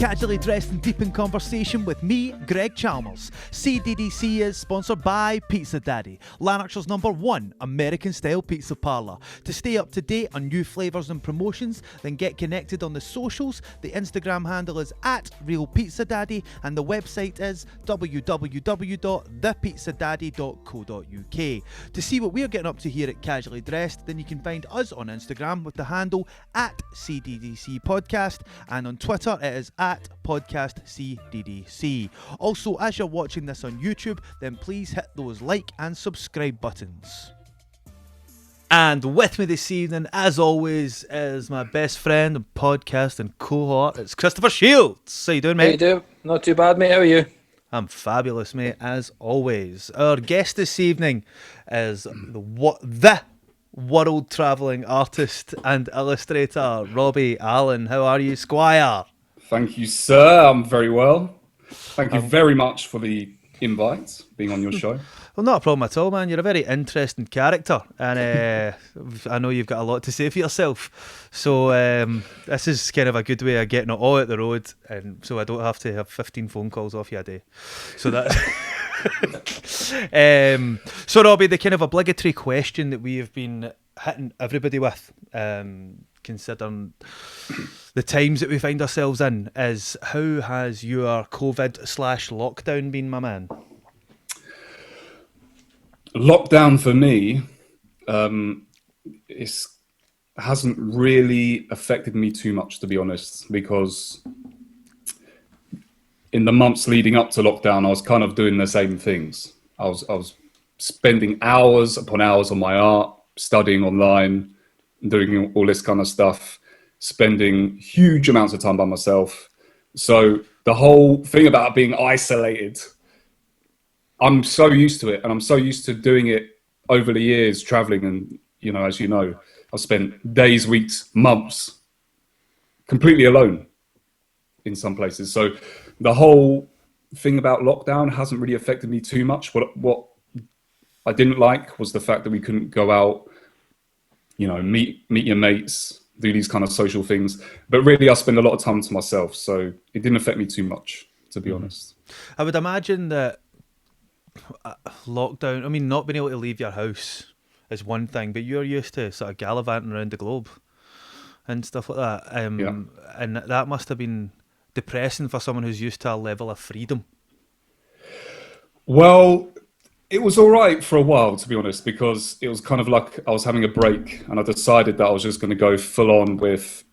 casually dressed and deep in conversation with me, Greg Chalmers. Cddc is sponsored by Pizza Daddy, Lanarkshire's #1 American-style pizza parlour. To stay up to date on new flavours and promotions, then get connected on the socials. The Instagram handle is @RealPizzaDaddy and the website is www.thepizzadaddy.co.uk. To see what we're getting up to here at Casually Dressed, then you can find us on Instagram with the handle @CDDC Podcast, and on Twitter it is @PodcastCDDC. Also, as you're watching this on YouTube, then please hit those like and subscribe buttons. And with me this evening, as always, is my best friend and podcast and cohort. It's Christopher Shields. How you doing, mate? How you doing? Not too bad, mate. How are you? I'm fabulous, mate, as always. Our guest this evening is the world-travelling artist and illustrator, Robbie Allen. How are you, Squire? Thank you, sir. I'm very well. Thank you very much for the invite, being on your show. Well, not a problem at all, man. You're a very interesting character, and I know you've got a lot to say for yourself. So this is kind of a good way of getting it all out the road, and so I don't have to have 15 phone calls off you a day. So that. So Robbie, the kind of obligatory question that we have been hitting everybody with, considering the times that we find ourselves in, is how has your COVID/lockdown been, my man? Lockdown for me hasn't really affected me too much, to be honest, because in the months leading up to lockdown, I was kind of doing the same things. I was spending hours upon hours on my art, studying online, doing all this kind of stuff, spending huge amounts of time by myself. So the whole thing about being isolated, I'm so used to it, and I'm so used to doing it over the years, traveling, and as you know, I've spent days, weeks, months completely alone in some places. So the whole thing about lockdown hasn't really affected me too much. What I didn't like was the fact that we couldn't go out, meet your mates, do these kind of social things. But really, I spend a lot of time to myself, so it didn't affect me too much, to be honest. I would imagine that lockdown, not being able to leave your house is one thing, but you're used to sort of gallivanting around the globe and stuff like that. And that must have been depressing for someone who's used to a level of freedom. Well, it was all right for a while, to be honest, because it was kind of like I was having a break, and I decided that I was just going to go full on with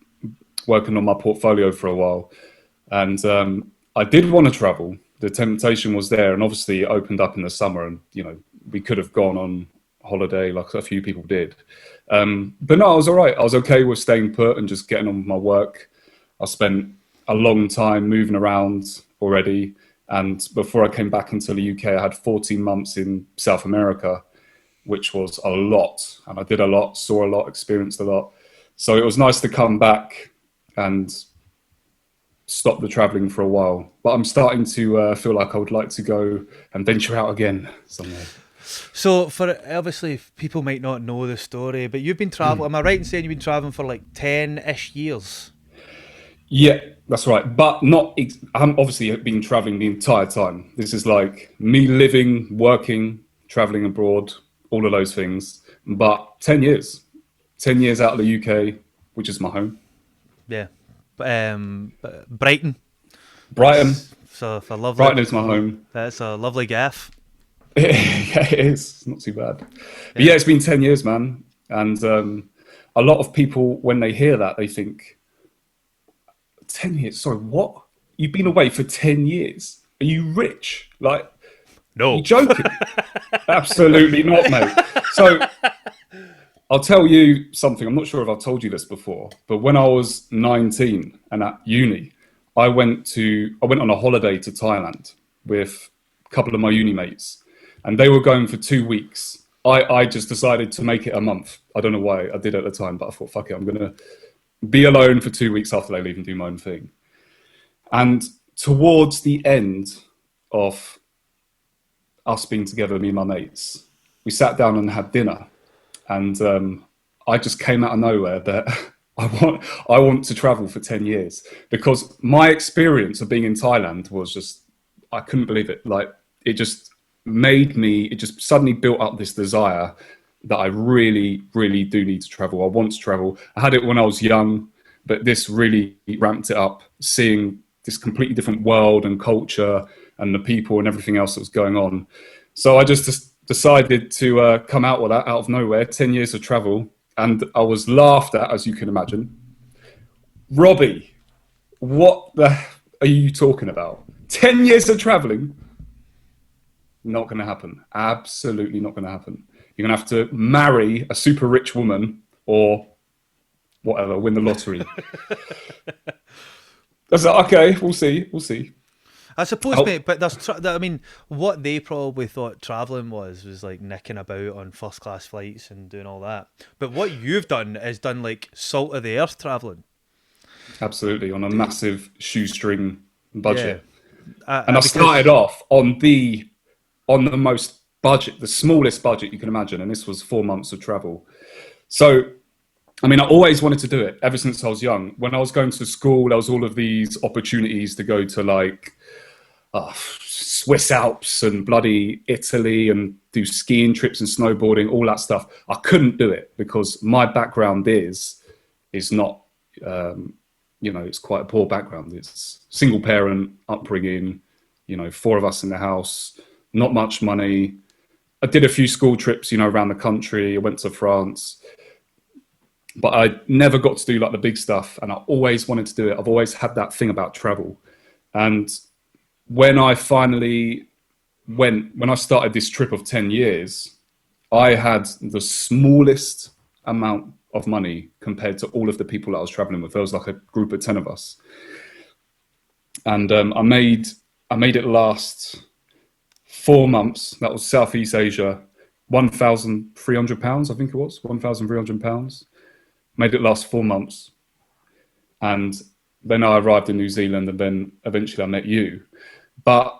working on my portfolio for a while. And I did want to travel. The temptation was there, and obviously it opened up in the summer, and we could have gone on holiday like a few people did. But no, I was all right. I was okay with staying put and just getting on with my work. I spent a long time moving around already, and before I came back into the UK, I had 14 months in South America, which was a lot, and I did a lot, saw a lot, experienced a lot. So it was nice to come back and stop the traveling for a while, but I'm starting to feel like I would like to go and venture out again somewhere. So, for obviously, people might not know the story, but you've been traveling. Am I right in saying you've been traveling for like 10-ish years? Yeah, that's right. But not. I haven't obviously been traveling the entire time. This is like me living, working, traveling abroad, all of those things. But 10 years out of the UK, which is my home. Yeah. Brighton. So for lovely. Brighton is my home. That's a lovely gaff. Yeah, it is. Not too bad. But yeah, it's been 10 years, man. And a lot of people, when they hear that, they think, 10 years? Sorry, what? You've been away for 10 years? Are you rich? Like, no. You're joking? Absolutely not, mate. So I'll tell you something. I'm not sure if I've told you this before, but when I was 19 and at uni, I went on a holiday to Thailand with a couple of my uni mates, and they were going for 2 weeks. I just decided to make it a month. I don't know why I did it at the time, but I thought, fuck it, I'm going to be alone for 2 weeks after they leave and do my own thing. And towards the end of us being together, me and my mates, we sat down and had dinner. And I just came out of nowhere that I want to travel for 10 years, because my experience of being in Thailand was just, I couldn't believe it. Like, it just it just suddenly built up this desire that I really, really do need to travel. I want to travel. I had it when I was young, but this really ramped it up, seeing this completely different world and culture and the people and everything else that was going on. So I just decided to come out with that out of nowhere, 10 years of travel. And I was laughed at, as you can imagine. Robbie, what the are you talking about? 10 years of traveling? Not going to happen. Absolutely not going to happen. You're going to have to marry a super rich woman or whatever, win the lottery. I was like, okay, we'll see. I suppose, mate, but I mean, what they probably thought travelling was like nicking about on first class flights and doing all that. But what you've done is done like salt of the earth travelling. Absolutely, on a massive shoestring budget. Yeah. And I started off on the most budget, the smallest budget you can imagine, and this was 4 months of travel. So, I mean, I always wanted to do it ever since I was young. When I was going to school, there was all of these opportunities to go to like Swiss Alps and bloody Italy and do skiing trips and snowboarding, all that stuff. I couldn't do it because my background is not, it's quite a poor background. It's single parent upbringing, 4 of us in the house, not much money. I did a few school trips, around the country. I went to France, but I never got to do like the big stuff. And I always wanted to do it. I've always had that thing about travel. And when I finally when I started this trip of 10 years, I had the smallest amount of money compared to all of the people that I was traveling with. There was like a group of 10 of us. And I made it last 4 months. That was Southeast Asia, £1,300, I think it was, £1,300. Made it last 4 months. And then I arrived in New Zealand, and then eventually I met you. But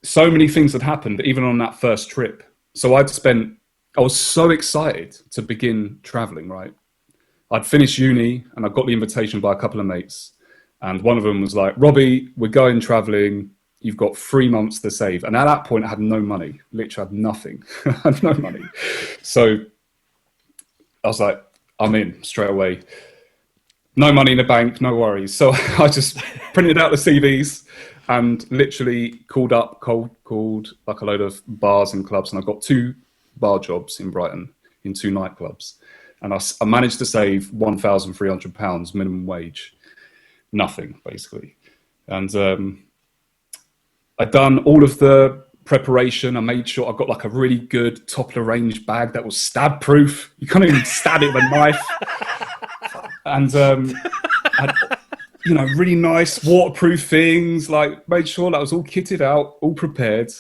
so many things had happened, even on that first trip. So I was so excited to begin traveling, right? I'd finished uni and I got the invitation by a couple of mates. And one of them was like, Robbie, we're going traveling. You've got 3 months to save. And at that point I had no money, literally had nothing. I had no money. So I was like, I'm in straight away. No money in the bank, no worries. So I just printed out the CVs and literally called like a load of bars and clubs. And I got 2 bar jobs in Brighton in 2 nightclubs. And I managed to save £1,300 minimum wage. Nothing, basically. And I'd done all of the preparation. I made sure I got like a really good top of the range bag that was stab proof. You can't even stab it with a knife. And had, really nice waterproof things, like made sure that was all kitted out, all prepared.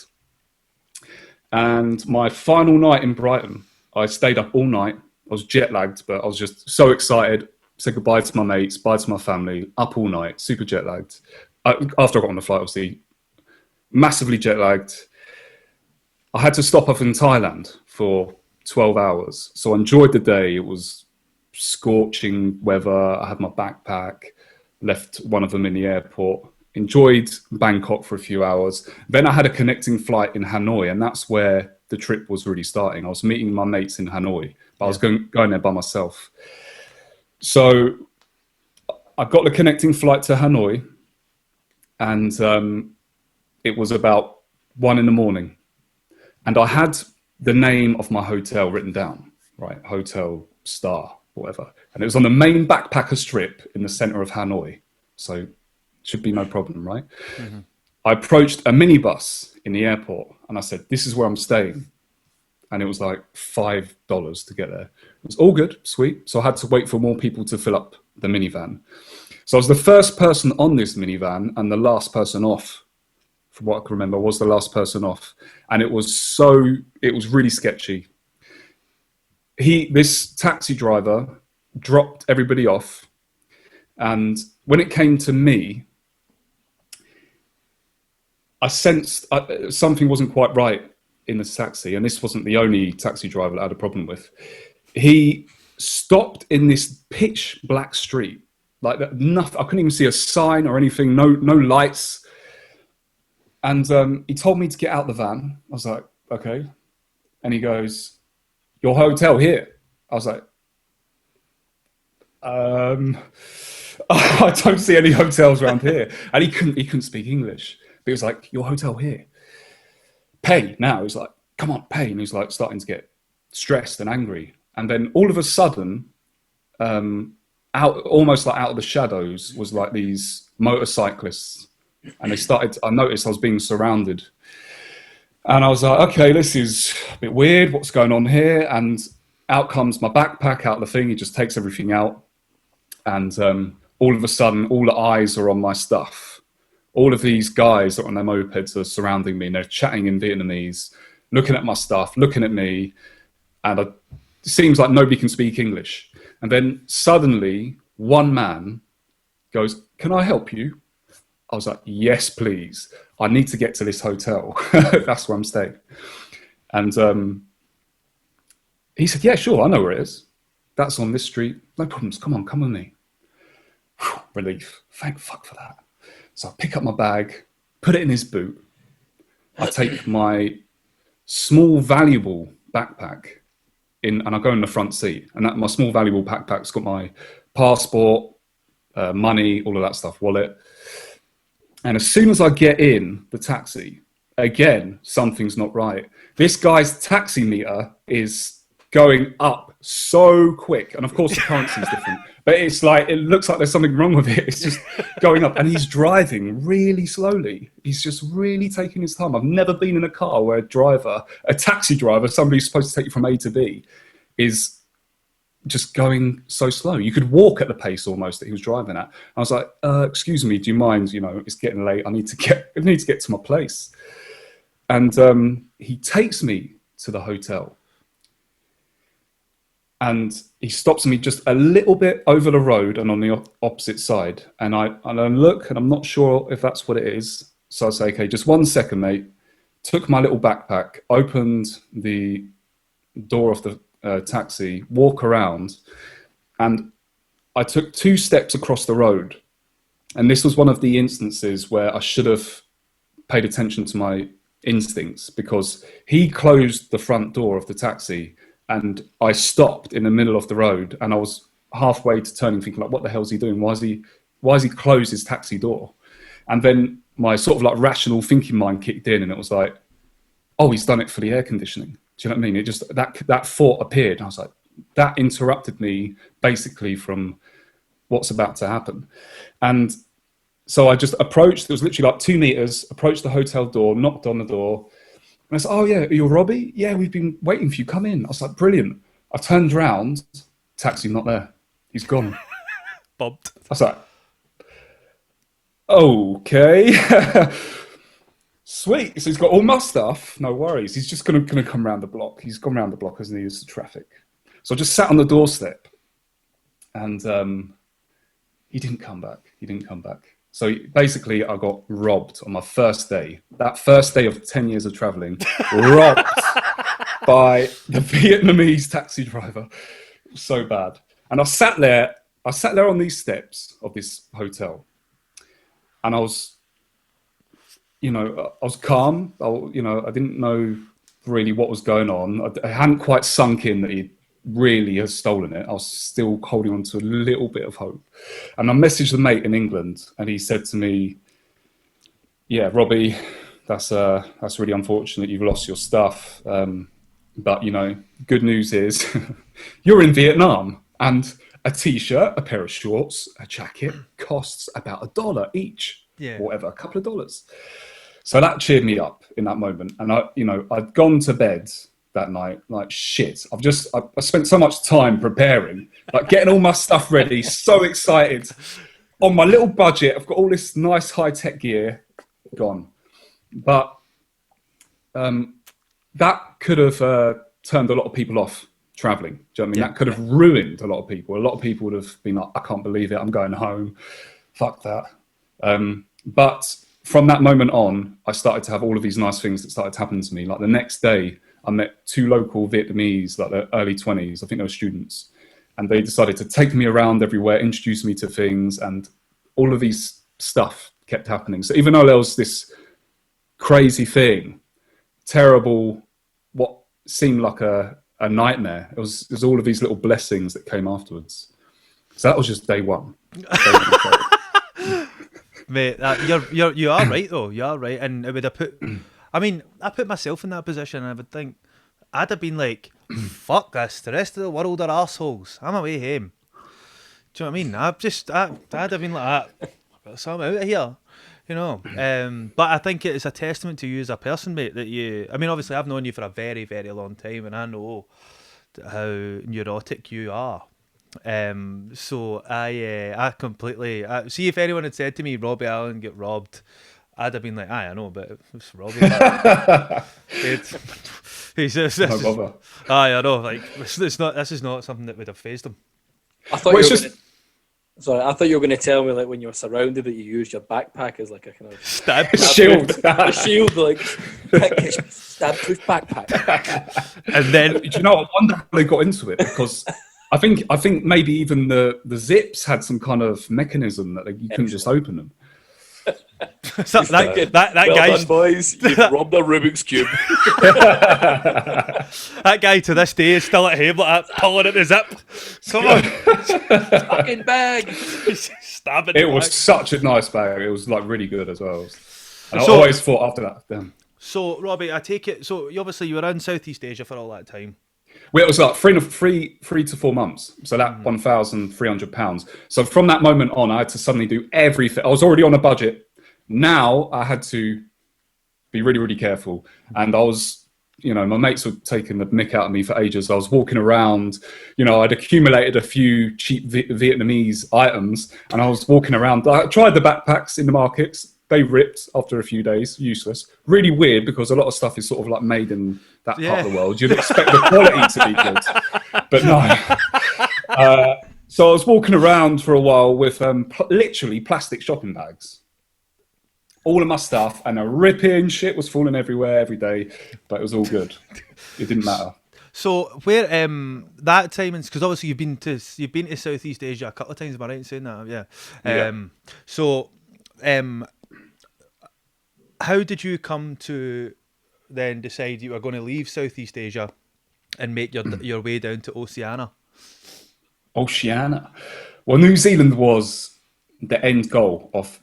And my final night in Brighton, I stayed up all night. I was jet lagged, but I was just so excited. Said goodbye to my mates, bye to my family, up all night, super jet lagged. After I got on the flight, obviously, massively jet lagged. I had to stop off in Thailand for 12 hours. So I enjoyed the day. It was scorching weather. I had my backpack, left one of them in the airport, enjoyed Bangkok for a few hours. Then I had a connecting flight in Hanoi, and that's where the trip was really starting. I was meeting my mates in Hanoi, but I was going there by myself. So I got the connecting flight to Hanoi, and it was about 1 a.m. And I had the name of my hotel written down, right? Hotel Star, whatever. And it was on the main backpacker strip in the center of Hanoi. So should be no problem, right? Mm-hmm. I approached a minibus in the airport and I said, this is where I'm staying. And it was like $5 to get there. It was all good, sweet. So I had to wait for more people to fill up the minivan. So I was the first person on this minivan and the last person off. From what I can remember, was the last person off. And it was really sketchy. This taxi driver dropped everybody off. And when it came to me, I sensed something wasn't quite right in the taxi. And this wasn't the only taxi driver that I had a problem with. He stopped in this pitch black street. Like that, nothing. I couldn't even see a sign or anything. No lights. And he told me to get out the van. I was like, okay. And he goes, "Your hotel here." I was like, I don't see any hotels around here. And he couldn't speak English. But he was like, "Your hotel here. Pay now." He's like, "Come on, pay." And he's like starting to get stressed and angry. And then all of a sudden, almost like out of the shadows was like these motorcyclists. And I noticed I was being surrounded. And I was like, okay, this is a bit weird. What's going on here? And out comes my backpack out of the thing. He just takes everything out. And all of a sudden, all the eyes are on my stuff. All of these guys that are on their mopeds are surrounding me, and they're chatting in Vietnamese, looking at my stuff, looking at me. And it seems like nobody can speak English. And then suddenly, one man goes, "Can I help you?" I was like, "Yes, please. I need to get to this hotel." That's where I'm staying. And he said, "Yeah, sure, I know where it is. That's on this street. No problems. Come on, come with me." Whew, relief. Thank fuck for that. So I pick up my bag, put it in his boot. I take my small, valuable backpack and I go in the front seat. And my small, valuable backpack's got my passport, money, all of that stuff, wallet. And as soon as I get in the taxi, again, something's not right. This guy's taxi meter is going up so quick. And of course, the currency is different. But it's like, it looks like there's something wrong with it. It's just going up. And he's driving really slowly. He's just really taking his time. I've never been in a car where a taxi driver, somebody who's supposed to take you from A to B, is just going so slow. You could walk at the pace almost that he was driving at. I was like, "Excuse me, do you mind? It's getting late. I need to get to my place." And he takes me to the hotel. And he stops me just a little bit over the road and on the opposite side. And I look, and I'm not sure if that's what it is. So I say, "Okay, just 1 second, mate." Took my little backpack, opened the door of the taxi, walk around, and I took 2 steps across the road. And this was one of the instances where I should have paid attention to my instincts, because he closed the front door of the taxi and I stopped in the middle of the road, and I was halfway to turning thinking, like, what the hell is he doing? Why has he closed his taxi door? And then my sort of like rational thinking mind kicked in, and it was like, oh, he's done it for the air conditioning. Do you know what I mean? It just, that thought appeared. And I was like, that interrupted me basically from what's about to happen. And so I just approached, it was literally like 2 meters, approached the hotel door, knocked on the door. And I said, "Oh yeah, you're Robbie? Yeah, we've been waiting for you. Come in." I was like, "Brilliant." I turned around, taxi not there. He's gone. Bumped. I was like, okay. Sweet. So he's got all my stuff. No worries. He's just going to come around the block. He's gone around the block as he is the traffic. So I just sat on the doorstep, and he didn't come back. So basically, I got robbed on my first day. That first day of 10 years of traveling, robbed by the Vietnamese taxi driver. It was so bad. And I sat there on these steps of this hotel, and I was calm. I didn't know really what was going on. I hadn't quite sunk in that he really has stolen it. I was still holding on to a little bit of hope. And I messaged a mate in England, and he said to me, "Yeah, Robbie, that's really unfortunate. You've lost your stuff. But good news is you're in Vietnam, and a t-shirt, a pair of shorts, a jacket costs about $1 each, or whatever, a couple of dollars." So that cheered me up in that moment. And I'd gone to bed that night like, shit, I spent so much time preparing, like getting all my stuff ready, so excited. On my little budget, I've got all this nice high-tech gear, gone. But that could have turned a lot of people off traveling. Do you know what I mean? That could have ruined a lot of people. A lot of people would have been like, "I can't believe it, I'm going home. Fuck that." But from that moment on, I started to have all of these nice things that started happening to me. Like the next day, I met 2 local Vietnamese, like the early 20s. I think they were students. and they decided to take me around everywhere, introduce me to things, and all of these stuff kept happening. So even though there was this crazy thing, terrible, what seemed like a nightmare, it was all of these little blessings that came afterwards. So that was just day one. Mate, you are right though. You are right, and it would have put. I mean, I put myself in that position, and I would think I'd have been like, "Fuck this! The rest of the world are arseholes. I'm away home." Do you know what I mean? I'd have been like that. So I'm out of here, you know. But I think it's a testament to you as a person, mate. That you. I mean, obviously, I've known you for a very, very long time, and I know how neurotic you are. So I completely see if anyone had said to me Robbie Allen get robbed, I'd have been like, I know, but it's Robbie. He's just, No bother. I know, like this is not something that would have phased him. I thought I thought you were going to tell me like when you were surrounded that you used your backpack as like a kind of stab shield, a shield, like stab proof backpack. And then do you know? I wonder how they got into it, because I think maybe even the zips had some kind of mechanism that you couldn't just open them. so that Well guy's done, boys. You've robbed a Rubik's Cube. that guy to this day is still at home like that, pulling at the zip. Come on, Fucking bag. stabbing. It was such a nice bag. It was like really good as well. And I So- always thought after that, damn. So Robbie, I take it. So obviously you were in Southeast Asia for all that time. Well, it was like three to 4 months. So that £1,300. So from that moment on, I had to suddenly do everything. I was already on a budget. Now I had to be really, really careful. And I was, my mates were taking the mick out of me for ages. I was walking around, I'd accumulated a few cheap Vietnamese items, and I was walking around. I tried the backpacks in the markets. They ripped after a few days, useless. Really weird, because a lot of stuff is sort of like made in that part of the world. You'd expect the quality to be good, but no. So I was walking around for a while with literally plastic shopping bags. All of my stuff, and a ripping shit was falling everywhere every day, but it was all good. It didn't matter. So where that time, because obviously you've been to Southeast Asia a couple of times, am I right in saying that? Yeah. So how did you come to then decide you were going to leave Southeast Asia and make your way down to Oceania? Oceania. Well, New Zealand was the end goal of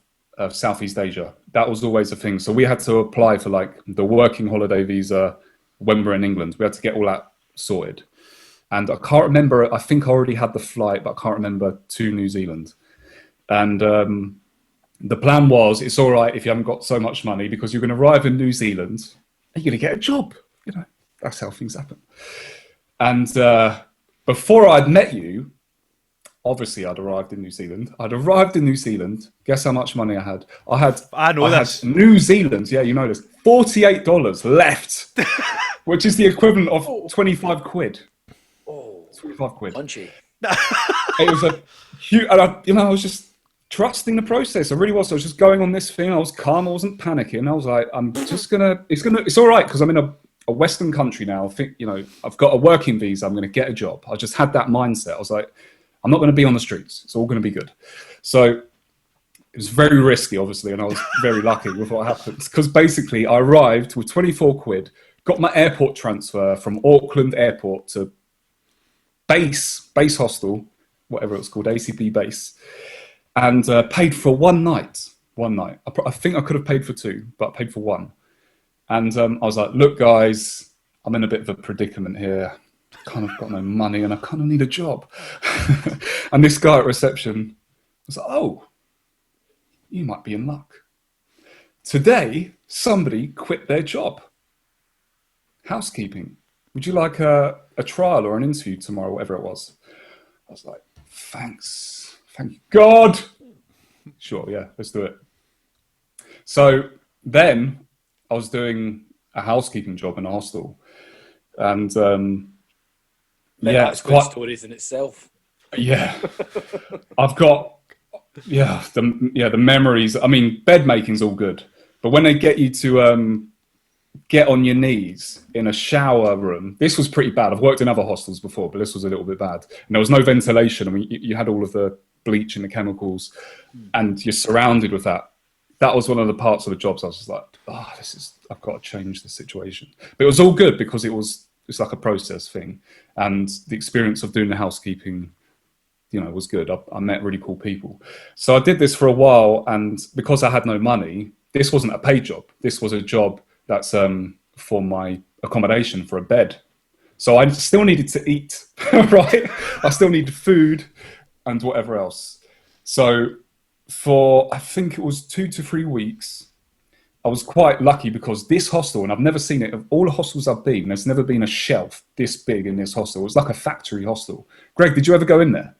Southeast Asia. That was always a thing. So we had to apply for like the working holiday visa when we're in England. We had to get all that sorted. And I can't remember, I think I already had the flight, but I can't remember, to New Zealand. And the plan was, it's all right if you haven't got so much money, because you're going to arrive in New Zealand and you're going to get a job. That's how things happen. And before I'd met you, obviously I'd arrived in New Zealand. Guess how much money I had? I had New Zealand, yeah, you know this, $48 left, which is the equivalent of 25 quid. Oh, 25 quid. punchy. It was a huge, and I was just trusting the process. I really was. I was just going on this thing. I was calm. I wasn't panicking. I was like, it's all right, because I'm in a Western country now. I think, I've got a working visa. I'm going to get a job. I just had that mindset. I was like, I'm not going to be on the streets. It's all going to be good. So it was very risky, obviously, and I was very lucky with what happened, because basically I arrived with 24 quid, got my airport transfer from Auckland Airport to base hostel, whatever it was called, ACB base, and paid for one night. I think I could have paid for 2, but I paid for 1. And I was like, look, guys, I'm in a bit of a predicament here. Kind of got no money and I kind of need a job. And this guy at reception was like, oh, you might be in luck. Today, somebody quit their job. Housekeeping. Would you like a trial or an interview tomorrow, whatever it was? I was like, thanks. Thank God. Sure, yeah, let's do it. So then I was doing a housekeeping job in a hostel. And That's quite stories in itself. Yeah. I've got the memories. I mean, bed making's all good. But when they get you to get on your knees in a shower room. This was pretty bad. I've worked in other hostels before, but this was a little bit bad. And there was no ventilation. I mean, you had all of the bleach and the chemicals, and you're surrounded with that. That was one of the parts of the jobs I was just like, I've got to change the situation. But it was all good because it's like a process thing. And the experience of doing the housekeeping, was good. I met really cool people. So I did this for a while, and because I had no money, this wasn't a paid job. This was a job that's for my accommodation, for a bed. So I still needed to eat, right? I still needed food and whatever else. So for, I think it was 2 to 3 weeks, I was quite lucky because this hostel, and I've never seen it, of all the hostels I've been, there's never been a shelf this big in this hostel. It was like a factory hostel. Greg, did you ever go in there?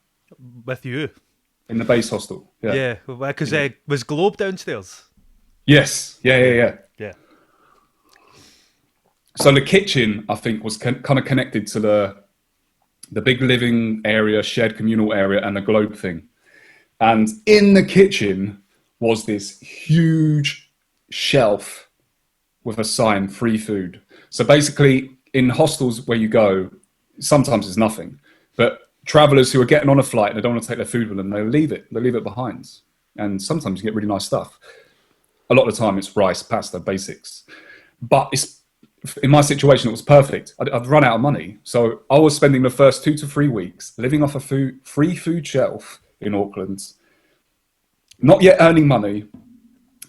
With you? In the base hostel? Yeah, because was Globe downstairs? Yes, yeah. Yeah. So the kitchen, I think, was kind of connected to the big living area, shared communal area, and the globe thing. And in the kitchen was this huge shelf with a sign, free food. So basically, in hostels where you go, sometimes there's nothing. But travelers who are getting on a flight and they don't want to take their food with them, they leave it behind. And sometimes you get really nice stuff. A lot of the time it's rice, pasta, basics. But in my situation, it was perfect. I'd run out of money. So I was spending the first 2 to 3 weeks living off a free food shelf in Auckland, not yet earning money,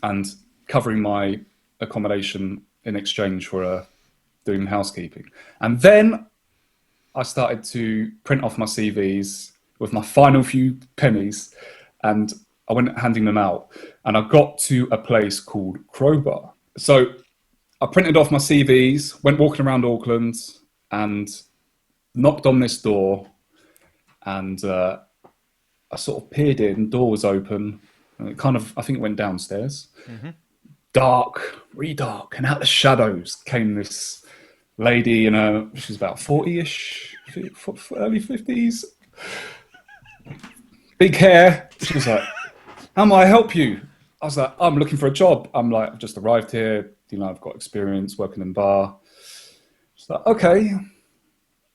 and covering my accommodation in exchange for doing housekeeping. And then I started to print off my CVs with my final few pennies, and I went handing them out. And I got to a place called Crowbar. So I printed off my CVs, went walking around Auckland, and knocked on this door. And I sort of peered in, door was open. And it I think it went downstairs. Mm-hmm. Dark, really dark. And out the shadows came this lady she was about 40-ish, early 50s. Big hair. She was like, how may I help you? I was like, I'm looking for a job. I'm like, I've just arrived here. I've got experience working in bar. She's like, okay.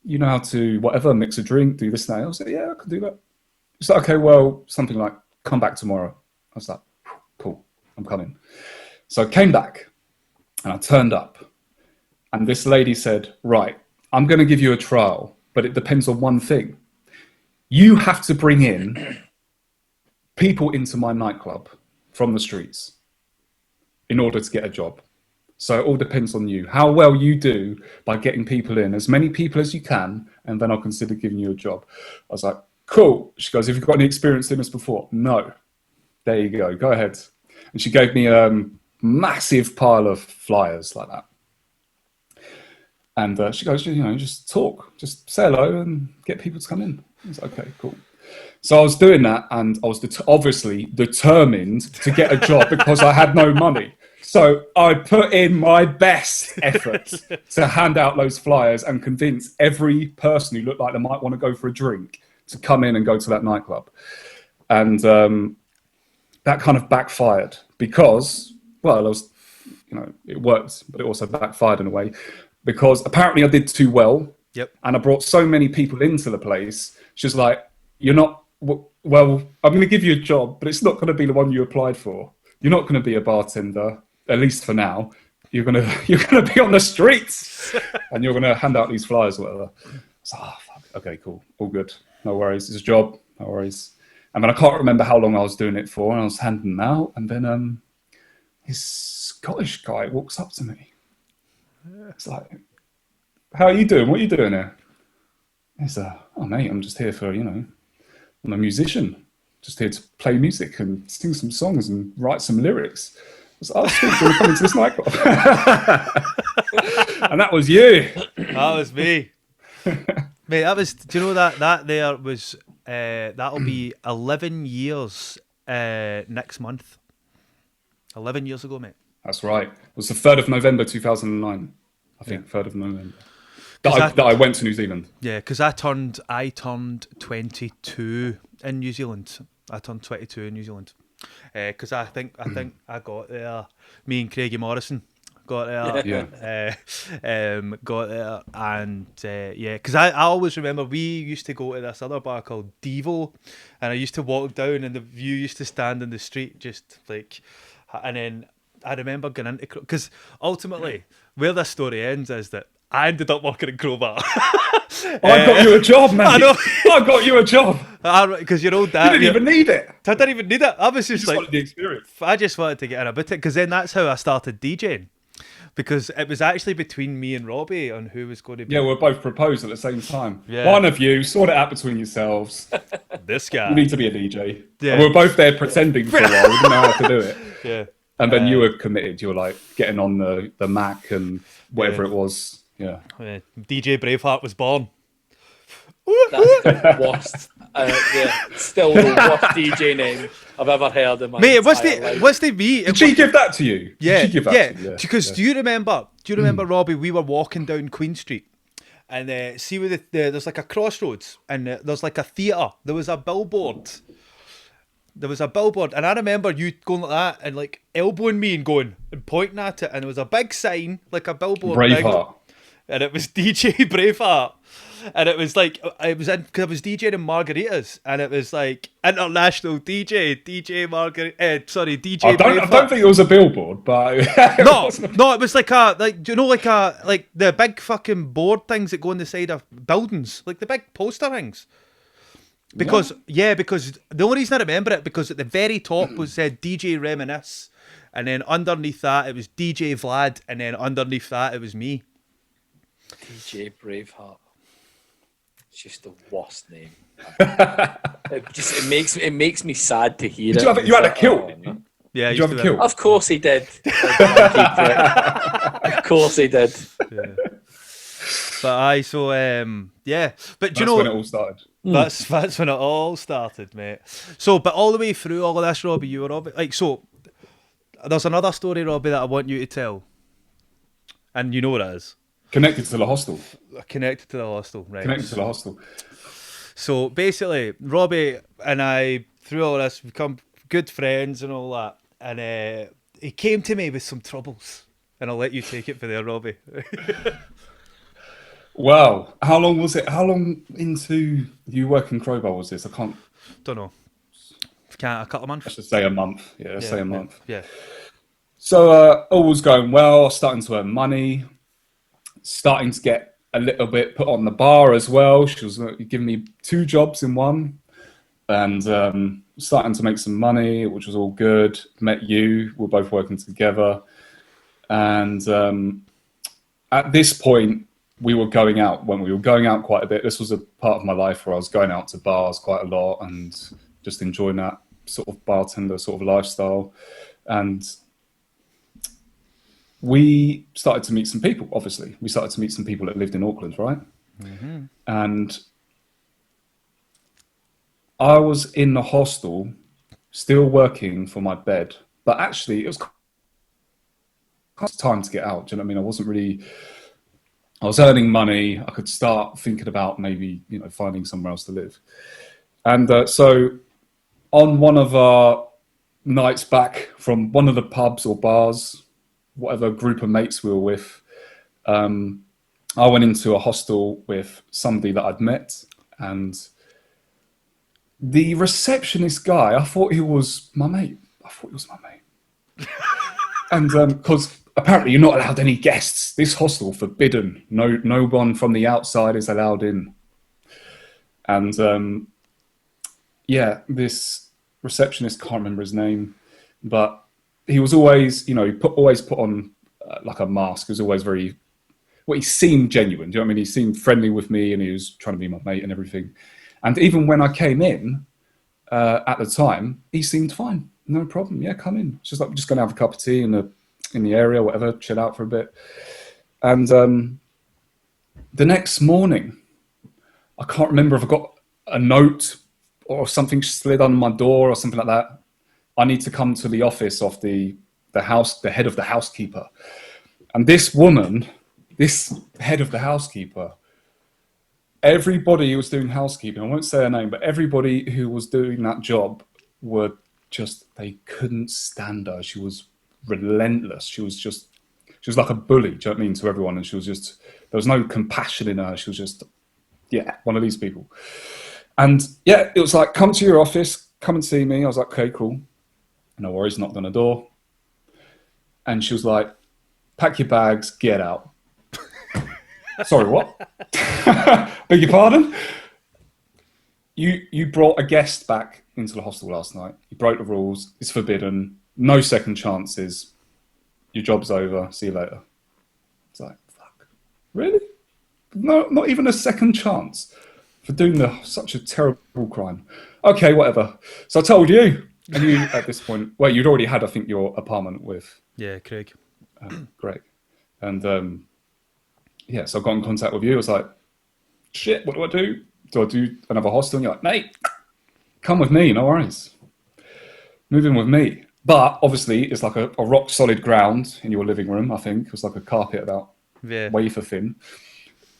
You know how to, whatever, mix a drink, do this and that. I was like, yeah, I can do that. She's like, okay, well, something like, come back tomorrow. I was like, cool, I'm coming. So I came back and I turned up. And this lady said, right, I'm going to give you a trial, but it depends on one thing. You have to bring in people into my nightclub from the streets in order to get a job. So it all depends on you, how well you do by getting people in, as many people as you can, and then I'll consider giving you a job. I was like, cool. She goes, have you got any experience in this before? No. There you go ahead. And she gave me a massive pile of flyers like that. And she goes, just talk, just say hello and get people to come in. I was like, okay, cool. So I was doing that, and I was obviously determined to get a job because I had no money. So I put in my best effort to hand out those flyers and convince every person who looked like they might want to go for a drink to come in and go to that nightclub. And that kind of backfired because, well, it worked, but it also backfired in a way because apparently I did too well. Yep. And I brought so many people into the place. She's like, you're not, well, I'm going to give you a job, but it's not going to be the one you applied for. You're not going to be a bartender. At least for now, you're gonna be on the streets, and you're gonna hand out these flyers or whatever. So, fuck. Okay, cool, all good, no worries. It's a job, no worries. And then I can't remember how long I was doing it for, and I was handing them out, and then this Scottish guy walks up to me. It's like, "How are you doing? What are you doing here?" He's like, "Oh mate, I'm just here for I'm a musician, just here to play music and sing some songs and write some lyrics." I was like, "Oh, coming to this nightclub." And that was you. That was me. Mate, that was, do you know that there was, that'll be 11 years next month. 11 years ago, mate. That's right. It was the 3rd of November 2009. I think, 3rd of November. That I went to New Zealand. Yeah, because I turned 22 in New Zealand. Because I think I got there, me and Craigie Morrison got there. Got there, and because I always remember we used to go to this other bar called Devo, and I used to walk down, and the view used to stand in the street, just like, and then I remember going into, because ultimately where this story ends is that I ended up working at Crowbar. I got you a job, man. I know. I got you a job. Because your old dad. You didn't even need it. I didn't even need it. I was just like, wanted the experience. I just wanted to get in a bit, because then that's how I started DJing. Because it was actually between me and Robbie on who was going to be. Yeah, we're both proposed at the same time. Yeah. One of you, sort it out between yourselves. This guy. You need to be a DJ. Yeah. And we were both there pretending for a while. We didn't know how to do it. Yeah. And then you were committed. You were like getting on the Mac and whatever it was. Yeah. DJ Braveheart was born. That's the worst. Still the worst DJ name I've ever heard in my life. What's the beat? Did she give that to you? Yeah, Did she give that to you? Because do you remember, Robbie? We were walking down Queen Street, and see where there's like a crossroads, and there's like a theatre. There was a billboard. And I remember you going like that and like elbowing me and going and pointing at it, and there was a big sign, like a billboard. Braveheart. And it was DJ Braveheart. And it was like, because I was DJing in Margaritas, and it was like international DJ DJ I don't think it was a billboard, but no, it was like like the big fucking board things that go on the side of buildings, like the big poster things. Because because the only reason I remember it, because at the very top was said DJ Reminisce, and then underneath that it was DJ Vlad, and then underneath that it was me. DJ Braveheart. It's just the worst name. it makes me sad to hear it. You had a kilt, didn't you? Yeah, did you have a kilt? Of course he did. Of course he did. Yeah. But But do you know when it all started? That's when it all started, mate. So, but all the way through all of this, Robbie, you were like, so. There's another story, Robbie, that I want you to tell, and you know what it is. Connected to the hostel. Connected to the hostel, right? Connected to the hostel. So basically, Robbie and I, through all this, become good friends and all that. And he came to me with some troubles, and I'll let you take it for there, Robbie. Wow, how long was it? How long into you working Crowbar was this? Don't know. A couple of months. Let's just say a month. Yeah, let's say a month. Yeah. So all was going well. Starting to earn money. Starting to get a little bit put on the bar as well. She was giving me 2 jobs in one, and starting to make some money, which was all good. Met you. We're both working together, and at this point, we were going out. When we were going out quite a bit, this was a part of my life where I was going out to bars quite a lot and just enjoying that sort of bartender sort of lifestyle. And we started to meet some people, obviously. We started to meet some people that lived in Auckland, right? Mm-hmm. And I was in the hostel, still working for my bed. But actually, it was time to get out. Do you know what I mean? I was earning money. I could start thinking about maybe, finding somewhere else to live. And so on one of our nights back from one of the pubs or bars, whatever group of mates we were with, I went into a hostel with somebody that I'd met, and the receptionist guy, I thought he was my mate. And because apparently you're not allowed any guests. This hostel, forbidden. No one from the outside is allowed in. And this receptionist, can't remember his name, but he was always, always put on like a mask. He was always he seemed genuine. Do you know what I mean? He seemed friendly with me, and he was trying to be my mate and everything. And even when I came in at the time, he seemed fine. No problem. Yeah, come in. It's just like, we're just going to have a cup of tea in the area, whatever, chill out for a bit. And the next morning, I can't remember if I got a note or something slid on my door or something like that. I need to come to the office of the head of the housekeeper. And this woman, this head of the housekeeper, everybody who was doing housekeeping, I won't say her name, but everybody who was doing that job they couldn't stand her. She was relentless. She She was like a bully, do you know what I mean, to everyone. And she was just, there was no compassion in her. She was just, one of these people. And yeah, it was like, come to your office, come and see me. I was like, okay, cool. No worries, knocked on the door. And she was like, pack your bags, get out. Sorry, what? Beg your pardon? You brought a guest back into the hostel last night. You broke the rules. It's forbidden. No second chances. Your job's over. See you later. It's like, fuck. Really? No, not even a second chance for doing such a terrible crime. Okay, whatever. So I told you. And you, at this point, well, you'd already had, I think, your apartment with... Yeah, Craig. Greg. And so I got in contact with you. I was like, shit, what do I do? Do I do another hostel? And you're like, mate, come with me, no worries. Move in with me. But obviously, it's like a rock solid ground in your living room, I think. It was like a carpet about wafer thin.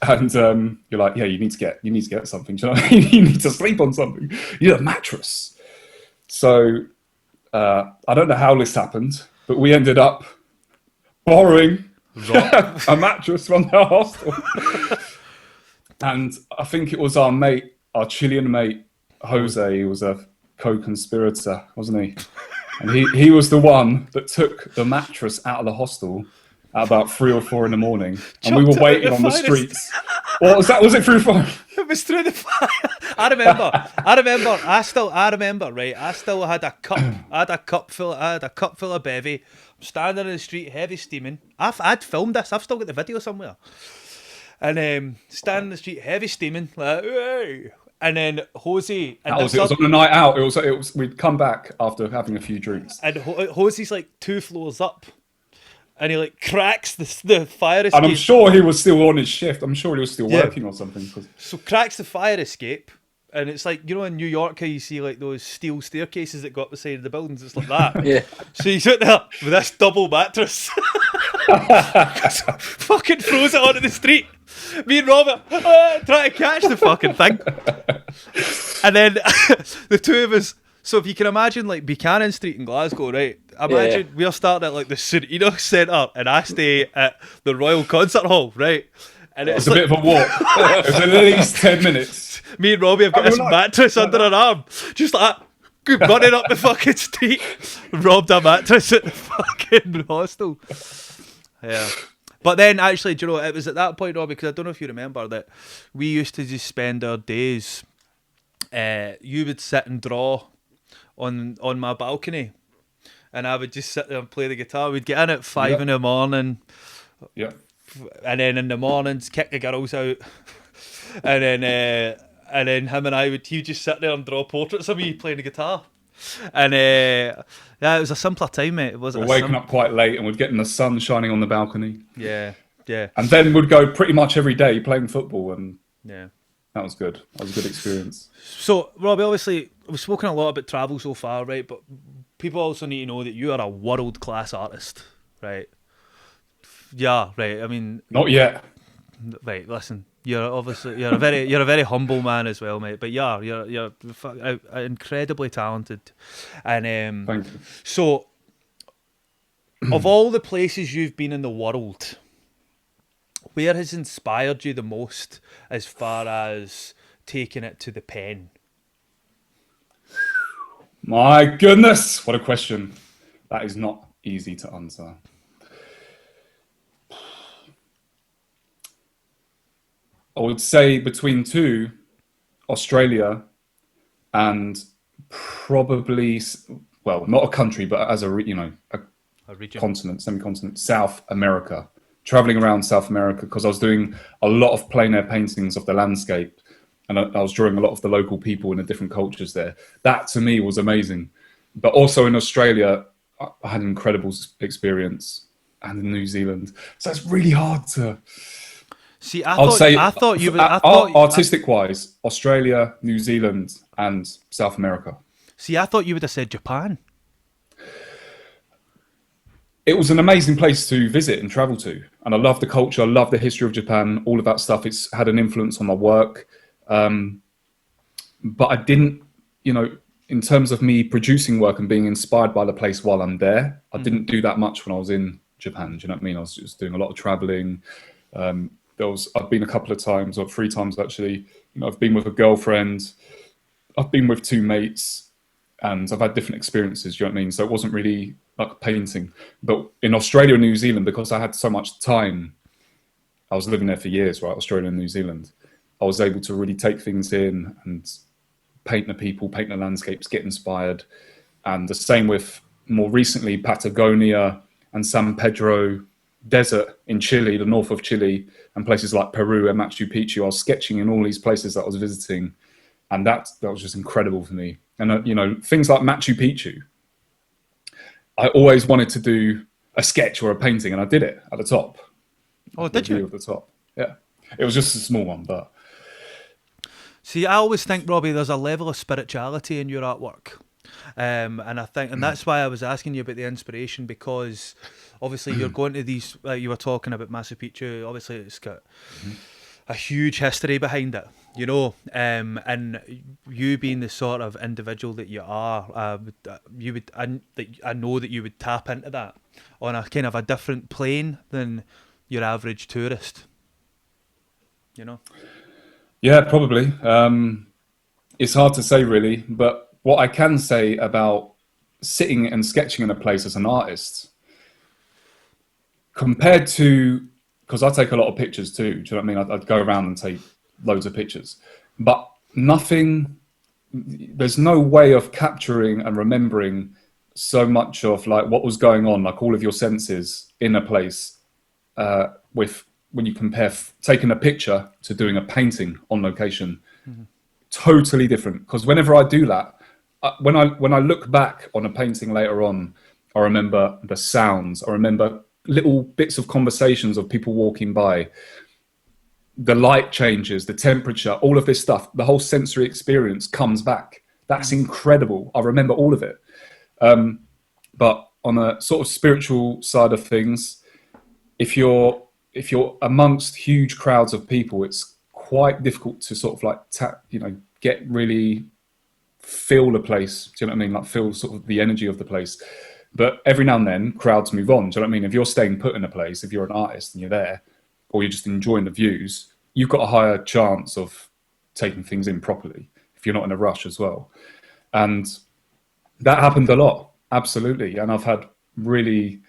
And you're like, yeah, you need to get something. Do you know what I mean? You need to sleep on something. You need a mattress. So I don't know how this happened, but we ended up borrowing a mattress from the hostel. And I think it was our Chilean mate, Jose, who was a co-conspirator, wasn't he? And he was the one that took the mattress out of the hostel at about 3 or 4 in the morning. And we were waiting on the streets. What was that? Was it through fire? It was through the fire. I remember, right? I still had a cup. I had a cup full of bevy. I'm standing in the street, heavy steaming. I'd filmed this. I've still got the video somewhere. And standing in the street, heavy steaming, like, hey. And then Jose. And it was on a night out. It was. We'd come back after having a few drinks. And Jose's like 2 floors up. And he like cracks the fire escape. And I'm sure he was still on his shift. I'm sure he was still working or something. So cracks the fire escape. And it's like, you know, in New York, how you see like those steel staircases that go up the side of the buildings. It's like that. Yeah. So he's out there with this double mattress. Fucking throws it onto the street. Me and Robert trying to catch the fucking thing. And then the two of us. So if you can imagine like Buchanan Street in Glasgow, right? Imagine we're starting at like the Sereno Centre and I stay at the Royal Concert Hall, right? And it's a bit of a walk. It's at least 10 minutes. Me and Robbie have got this mattress under our arm. Just like that, running up the fucking street. Robbed a mattress at the fucking hostel. Yeah. But then actually, do you know, it was at that point, Robbie, because I don't know if you remember that we used to just spend our days, you would sit and draw on my balcony and I would just sit there and play the guitar. We'd get in at 5 in the morning. Yeah. And then in the mornings, kick the girls out. And then him and he'd just sit there and draw portraits of me playing the guitar. And it was a simpler time, mate. It wasn't. We're waking up quite late and we'd get in the sun shining on the balcony. Yeah. And then we'd go pretty much every day playing football, and that was good. That was a good experience. So, Robbie, obviously, we've spoken a lot about travel so far, right? But people also need to know that you are a world-class artist, right? Yeah, right. I mean, not yet. Right. Listen, you're a very humble man as well, mate. But yeah, you're incredibly talented, and thank you. So, of all the places you've been in the world, where has inspired you the most as far as taking it to the pen? My goodness, what a question. That is not easy to answer. I would say between two, Australia and probably, well, not a country, but as a region. Continent, semi-continent, South America. Traveling around South America, because I was doing a lot of plein air paintings of the landscape, and I was drawing a lot of the local people in the different cultures there. That to me was amazing. But also in Australia, I had an incredible experience, and in New Zealand. So it's really hard to. See, artistic-wise, Australia, New Zealand, and South America. See, I thought you would have said Japan. It was an amazing place to visit and travel to. And I love the culture, I love the history of Japan, all of that stuff. It's had an influence on my work. But I didn't, in terms of me producing work and being inspired by the place while I'm there, I didn't do that much when I was in Japan. Do you know what I mean? I was just doing a lot of traveling. I've been a couple of times, or 3 times actually. I've been with a girlfriend. I've been with 2 mates, and I've had different experiences. Do you know what I mean? So it wasn't really like painting. But in Australia and New Zealand, because I had so much time, I was living there for years, right? Australia and New Zealand. I was able to really take things in and paint the people, paint the landscapes, get inspired. And the same with more recently Patagonia and San Pedro Desert in Chile, the north of Chile, and places like Peru and Machu Picchu. I was sketching in all these places that I was visiting, and that was just incredible for me. And things like Machu Picchu, I always wanted to do a sketch or a painting, and I did it at the top. Oh, did you? At the top, yeah. It was just a small one, but see, I always think, Robbie, there's a level of spirituality in your artwork. And that's why I was asking you about the inspiration, because obviously you're going to these, you were talking about Machu Picchu, obviously it's got a huge history behind it, and you being the sort of individual that you are, I know that you would tap into that on a kind of a different plane than your average tourist, Yeah, probably. It's hard to say really, but what I can say about sitting and sketching in a place as an artist, compared to, because I take a lot of pictures too, do you know what I mean? I'd go around and take loads of pictures, but there's no way of capturing and remembering so much of like what was going on, like all of your senses in a place, with when you compare taking a picture to doing a painting on location. Totally different, because whenever I do that, when I look back on a painting later on, I remember the sounds, I remember little bits of conversations of people walking by, the light changes, the temperature, all of this stuff, the whole sensory experience comes back. That's incredible. I remember all of it. But on a sort of spiritual side of things, if you're amongst huge crowds of people, it's quite difficult to sort of like get really feel the place. Do you know what I mean? Like feel sort of the energy of the place. But every now and then crowds move on. Do you know what I mean? If you're staying put in a place, if you're an artist and you're there, or you're just enjoying the views, you've got a higher chance of taking things in properly if you're not in a rush as well. And that happened a lot, absolutely. And I've had really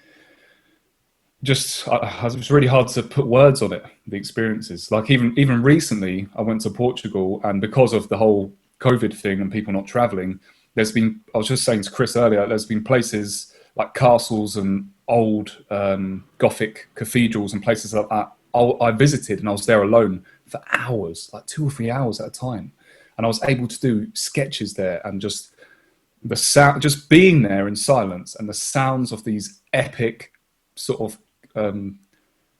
it's really hard to put words on it, the experiences. Like even recently, I went to Portugal, and because of the whole COVID thing and people not traveling, I was just saying to Chris earlier, there's been places like castles and old Gothic cathedrals and places like that I visited, and I was there alone for hours, like 2 or 3 hours at a time. And I was able to do sketches there, and just the sound, just being there in silence, and the sounds of these epic sort of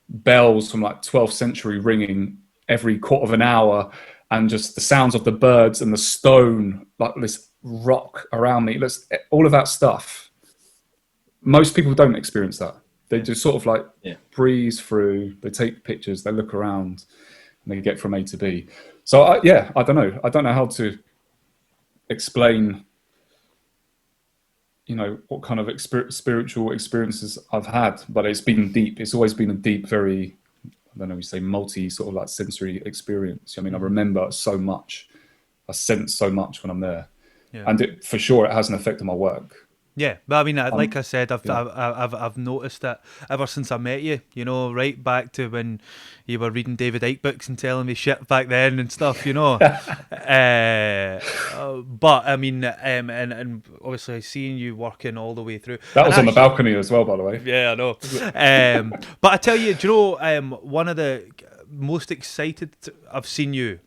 bells from like 12th century ringing every quarter of an hour, and just the sounds of the birds and the stone, like this rock around me, all of that stuff. Most people don't experience that. They just sort of like breeze through, they take pictures, they look around, and they get from A to B. So I don't know. I don't know how to explain, what kind of spiritual experiences I've had, but it's been deep. It's always been a deep, very, I don't know, we say multi sort of like sensory experience. I mean, I remember so much. I sense so much when I'm there. Yeah. And for sure, it has an effect on my work. Yeah, but I mean, like I said, I've noticed that ever since I met you. Right back to when you were reading David Icke books and telling me shit back then and stuff. But I mean, and obviously seeing you working all the way through. That was on the balcony as well, by the way. Yeah, I know. But I tell you, one of the most excited I've seen you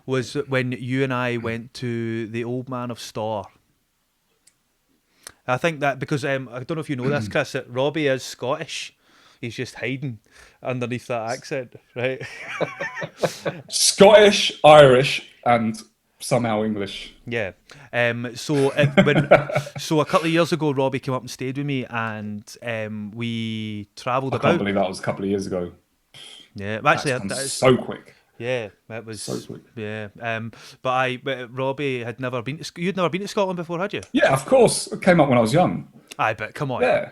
was when you and I went to the Old Man of Storr. I think that because I don't know if you know this, Chris, that Robbie is Scottish. He's just hiding underneath that accent, right? Scottish, Irish, and somehow English. Yeah. So a couple of years ago, Robbie came up and stayed with me, and we travelled about. I can't believe that was a couple of years ago. Yeah, actually, that's so quick. Yeah, that was so quick. Yeah, but Robbie had never been. You'd never been to Scotland before, had you? Yeah, of course. It came up when I was young. Aye, but come on. Yeah,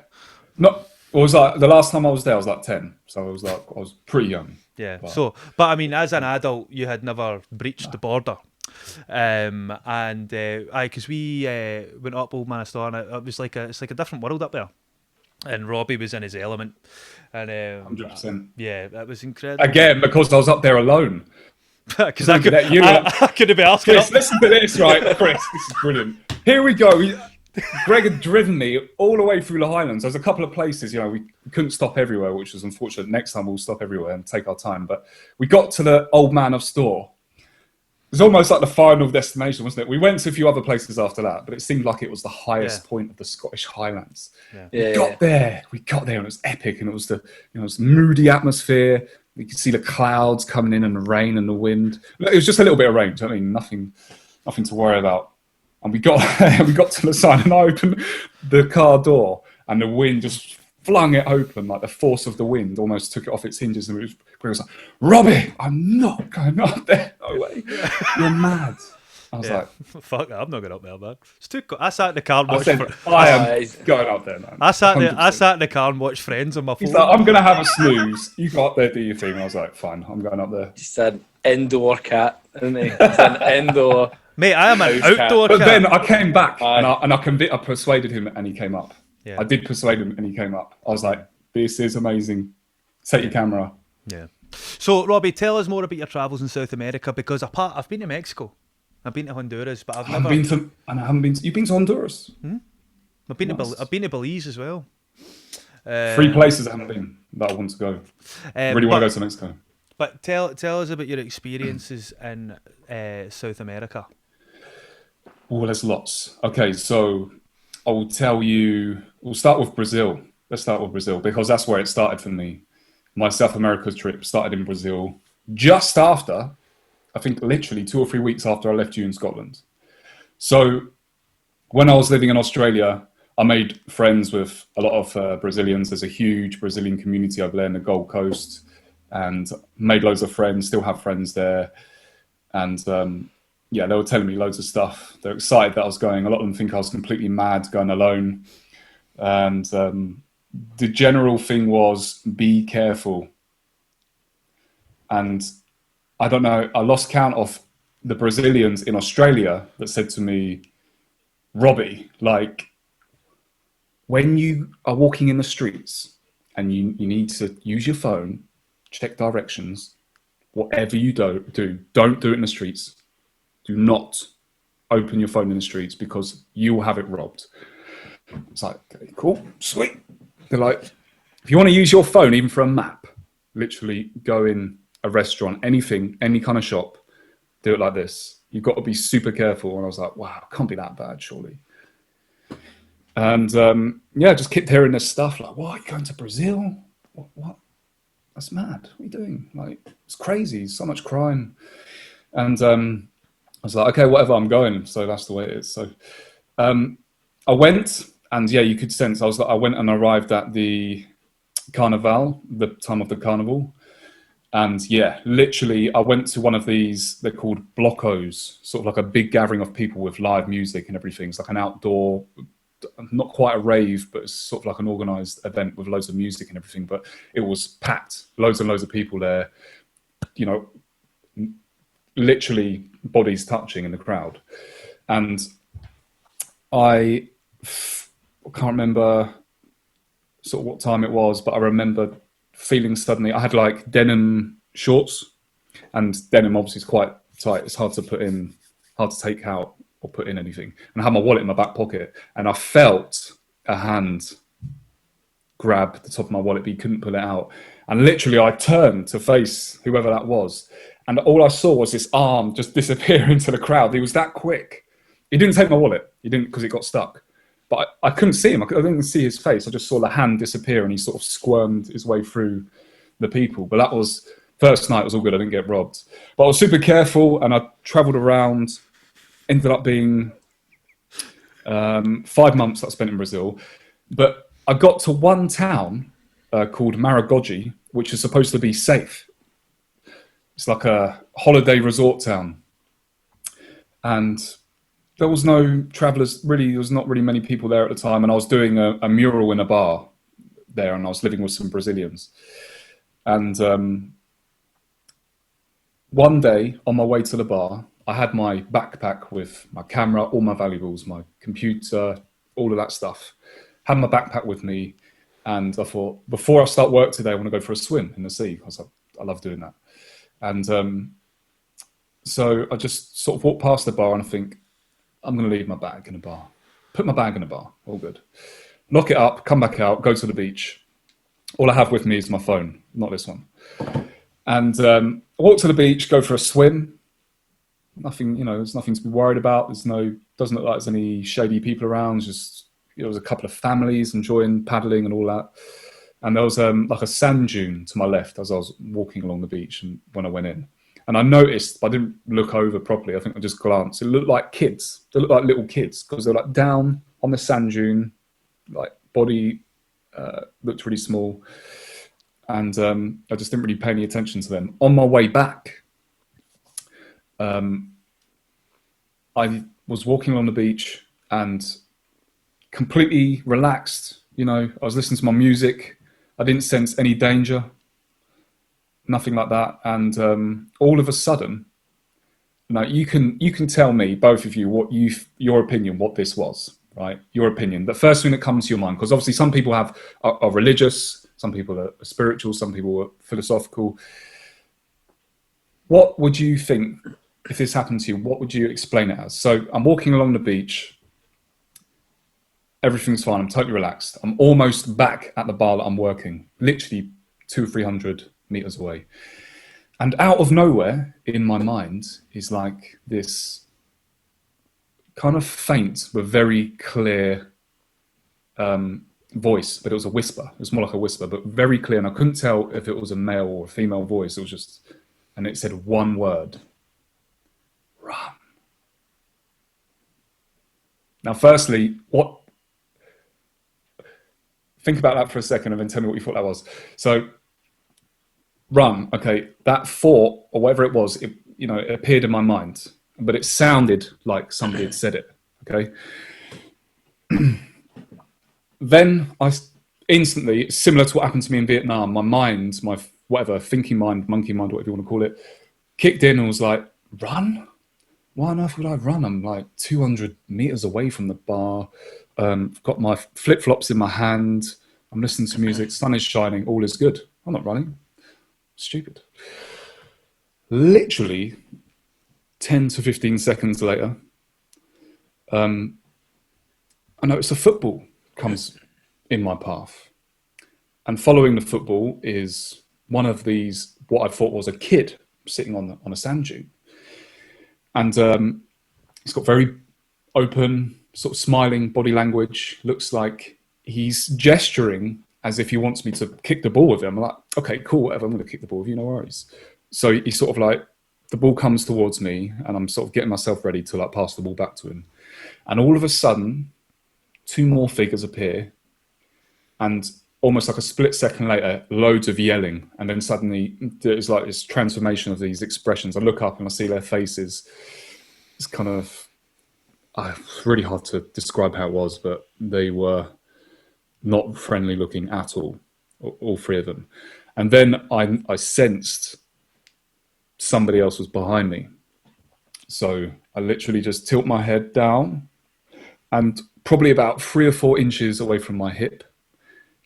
not It was like the last time I was there, I was like 10, so I was pretty young. Yeah. But, But I mean, as an adult, you had never breached the border. Because we went up Old Manastar, and it was it's like a different world up there. And Robbie was in his element, and 100%. yeah, that was incredible. Again, because I was up there alone. Because I could have been asking. Chris, listen to this, right, Chris? This is brilliant. Here we go. Greg had driven me all the way through the Highlands. There's a couple of places, we couldn't stop everywhere, which was unfortunate. Next time we'll stop everywhere and take our time. But we got to the Old Man of Store. It was almost like the final destination, wasn't it? We went to a few other places after that, but it seemed like it was the highest point of the Scottish Highlands. We got there, and it was epic, and it was this moody atmosphere. You could see the clouds coming in and the rain and the wind. It was just a little bit of rain. I mean, nothing to worry about. And we got to the sign, and I opened the car door, and the wind just flung it open. Like the force of the wind almost took it off its hinges, and it was like, Robbie, I'm not going up there. No way, you're mad. I was like, fuck that, I'm not going up there, man. It's too I sat in the car and watched. I am going up there, man. I sat in the car and watched Friends on my phone. He's like, I'm going to have a snooze. You go up there, do your thing. And I was like, fine, I'm going up there. He's an indoor cat, isn't he? He's an indoor. Mate, I am an outdoor cat. But then I came back and I persuaded him, and he came up. Yeah. I did persuade him, and he came up. I was like, this is amazing. Take your camera. Yeah. So, Robbie, tell us more about your travels in South America, because I've been to Mexico. I've been to Honduras, but I haven't been to. You've been to Honduras? I've been to Belize as well. 3 places I haven't been that I want to go. Really want to go to Mexico. But tell us about your experiences in South America. Oh, there's lots. Okay, so I will tell you. We'll start with Brazil. Let's start with Brazil, because that's where it started for me. My South America trip started in Brazil just after, I think literally 2 or 3 weeks after I left you in Scotland. So when I was living in Australia, I made friends with a lot of Brazilians. There's a huge Brazilian community over there in the Gold Coast, and made loads of friends, still have friends there. And they were telling me loads of stuff. They're excited that I was going. A lot of them think I was completely mad going alone. And the general thing was, be careful. And I don't know, I lost count of the Brazilians in Australia that said to me, Robbie, like, when you are walking in the streets and you need to use your phone, check directions, whatever you do, don't do it in the streets. Do not open your phone in the streets, because you will have it robbed. It's like, okay, cool, sweet. They're like, if you want to use your phone, even for a map, literally go in a restaurant, anything, any kind of shop, do it like this. You've got to be super careful. And I was like, wow, it can't be that bad, surely. And just kept hearing this stuff like, what, going to Brazil? What? That's mad. What are you doing? Like, it's crazy. So much crime. And I was like, okay, whatever, I'm going. So that's the way it is. So I went, and you could sense, I went and arrived at the Carnival, the time of the carnival. And literally I went to one of these, they're called blocos, sort of like a big gathering of people with live music and everything. It's like an outdoor, not quite a rave, but it's sort of like an organized event with loads of music and everything. But it was packed, loads and loads of people there, literally bodies touching in the crowd. And I can't remember sort of what time it was, but I remember feeling suddenly, I had like denim shorts, and denim obviously is quite tight. It's hard to take out or put in anything. And I had my wallet in my back pocket, and I felt a hand grab the top of my wallet, but he couldn't pull it out. And literally I turned to face whoever that was, and all I saw was this arm just disappear into the crowd. He was that quick. He didn't take my wallet. He didn't, because it got stuck. But I couldn't see him. I didn't see his face. I just saw the hand disappear, and he sort of squirmed his way through the people. But that was, first night was all good. I didn't get robbed. But I was super careful, and I travelled around. Ended up being 5 months that I spent in Brazil. But I got to one town called Maragogi, which is supposed to be safe. It's like a holiday resort town. And there was no travellers, really, there was not really many people there at the time, and I was doing a mural in a bar there, and I was living with some Brazilians. And one day on my way to the bar, I had my backpack with my camera, all my valuables, my computer, all of that stuff. Had my backpack with me, and I thought, before I start work today, I want to go for a swim in the sea. I love doing that. And so I just sort of walk past the bar and I think, I'm going to leave my bag in the bar. Put my bag in the bar, all good. Lock it up, come back out, go to the beach. All I have with me is my phone, not this one. And I walk to the beach, go for a swim. Nothing, there's nothing to be worried about. Doesn't look like there's any shady people around. Just, there was a couple of families enjoying paddling and all that. And there was like a sand dune to my left as I was walking along the beach, and when I went in. And I noticed, but I didn't look over properly. I think I just glanced. It looked like kids. They looked like little kids because they were like down on the sand dune, like body looked really small. And I just didn't really pay any attention to them. On my way back, I was walking along the beach and completely relaxed. I was listening to my music. I didn't sense any danger, nothing like that. And all of a sudden, now you can tell me, both of you, your opinion, what this was, right? Your opinion. The first thing that comes to your mind, because obviously some people are religious, some people are spiritual, some people are philosophical. What would you think if this happened to you? What would you explain it as? So I'm walking along the beach. Everything's fine. I'm totally relaxed. I'm almost back at the bar that I'm working, literally 200-300 meters away. And out of nowhere in my mind is like this kind of faint but very clear voice, but it was a whisper. It was more like a whisper, but very clear. And I couldn't tell if it was a male or a female voice. It was just, and it said one word: run. Now, firstly, think about that for a second and then tell me what you thought that was. So, run, okay, that thought, or whatever it was, it appeared in my mind, but it sounded like somebody had said it, okay? Then I instantly, similar to what happened to me in Vietnam, my mind, my whatever, thinking mind, monkey mind, whatever you want to call it, kicked in and was like, run? Why on earth would I run? I'm like 200 meters away from the bar. Got my flip-flops in my hand. I'm listening to music. Sun is shining. All is good. I'm not running. Stupid. Literally 10 to 15 seconds later, I notice a football comes in my path. And following the football is one of these, what I thought was a kid sitting on a sand dune. And he's got very open, sort of smiling body language. Looks like he's gesturing as if he wants me to kick the ball with him. I'm like, okay, cool, whatever, I'm going to kick the ball with you, no worries. So he's sort of like, the ball comes towards me and I'm sort of getting myself ready to like pass the ball back to him. And all of a sudden, two more figures appear, and almost like a split second later, loads of yelling. And then suddenly there's like this transformation of these expressions. I look up and I see their faces. It's kind of, really hard to describe how it was, but they were not friendly looking at all three of them. And then I sensed somebody else was behind me. So I literally just tilt my head down, and probably about 3 or 4 inches away from my hip,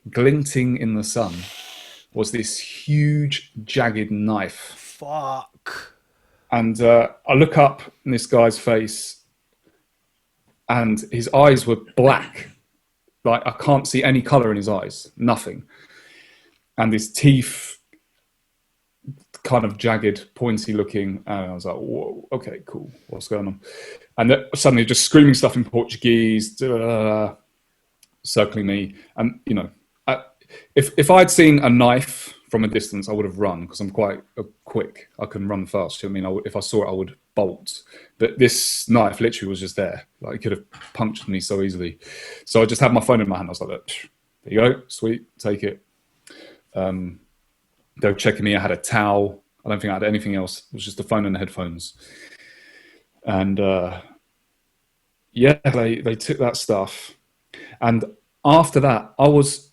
glinting in the sun, was this huge jagged knife. Fuck. And I look up in this guy's face, and his eyes were black. Like, I can't see any color in his eyes, nothing. And his teeth, kind of jagged, pointy looking. And I was like, whoa, okay, cool. What's going on? And then suddenly just screaming stuff in Portuguese, circling me. And, if I'd seen a knife from a distance, I would have run, because I'm quite quick. I can run fast. You know what I mean? If I saw it, I would bolt. But this knife literally was just there. Like, it could have punctured me so easily. So I just had my phone in my hand. I was like, there you go. Sweet. Take it. They were checking me. I had a towel. I don't think I had anything else. It was just the phone and the headphones. And they took that stuff. And after that, I was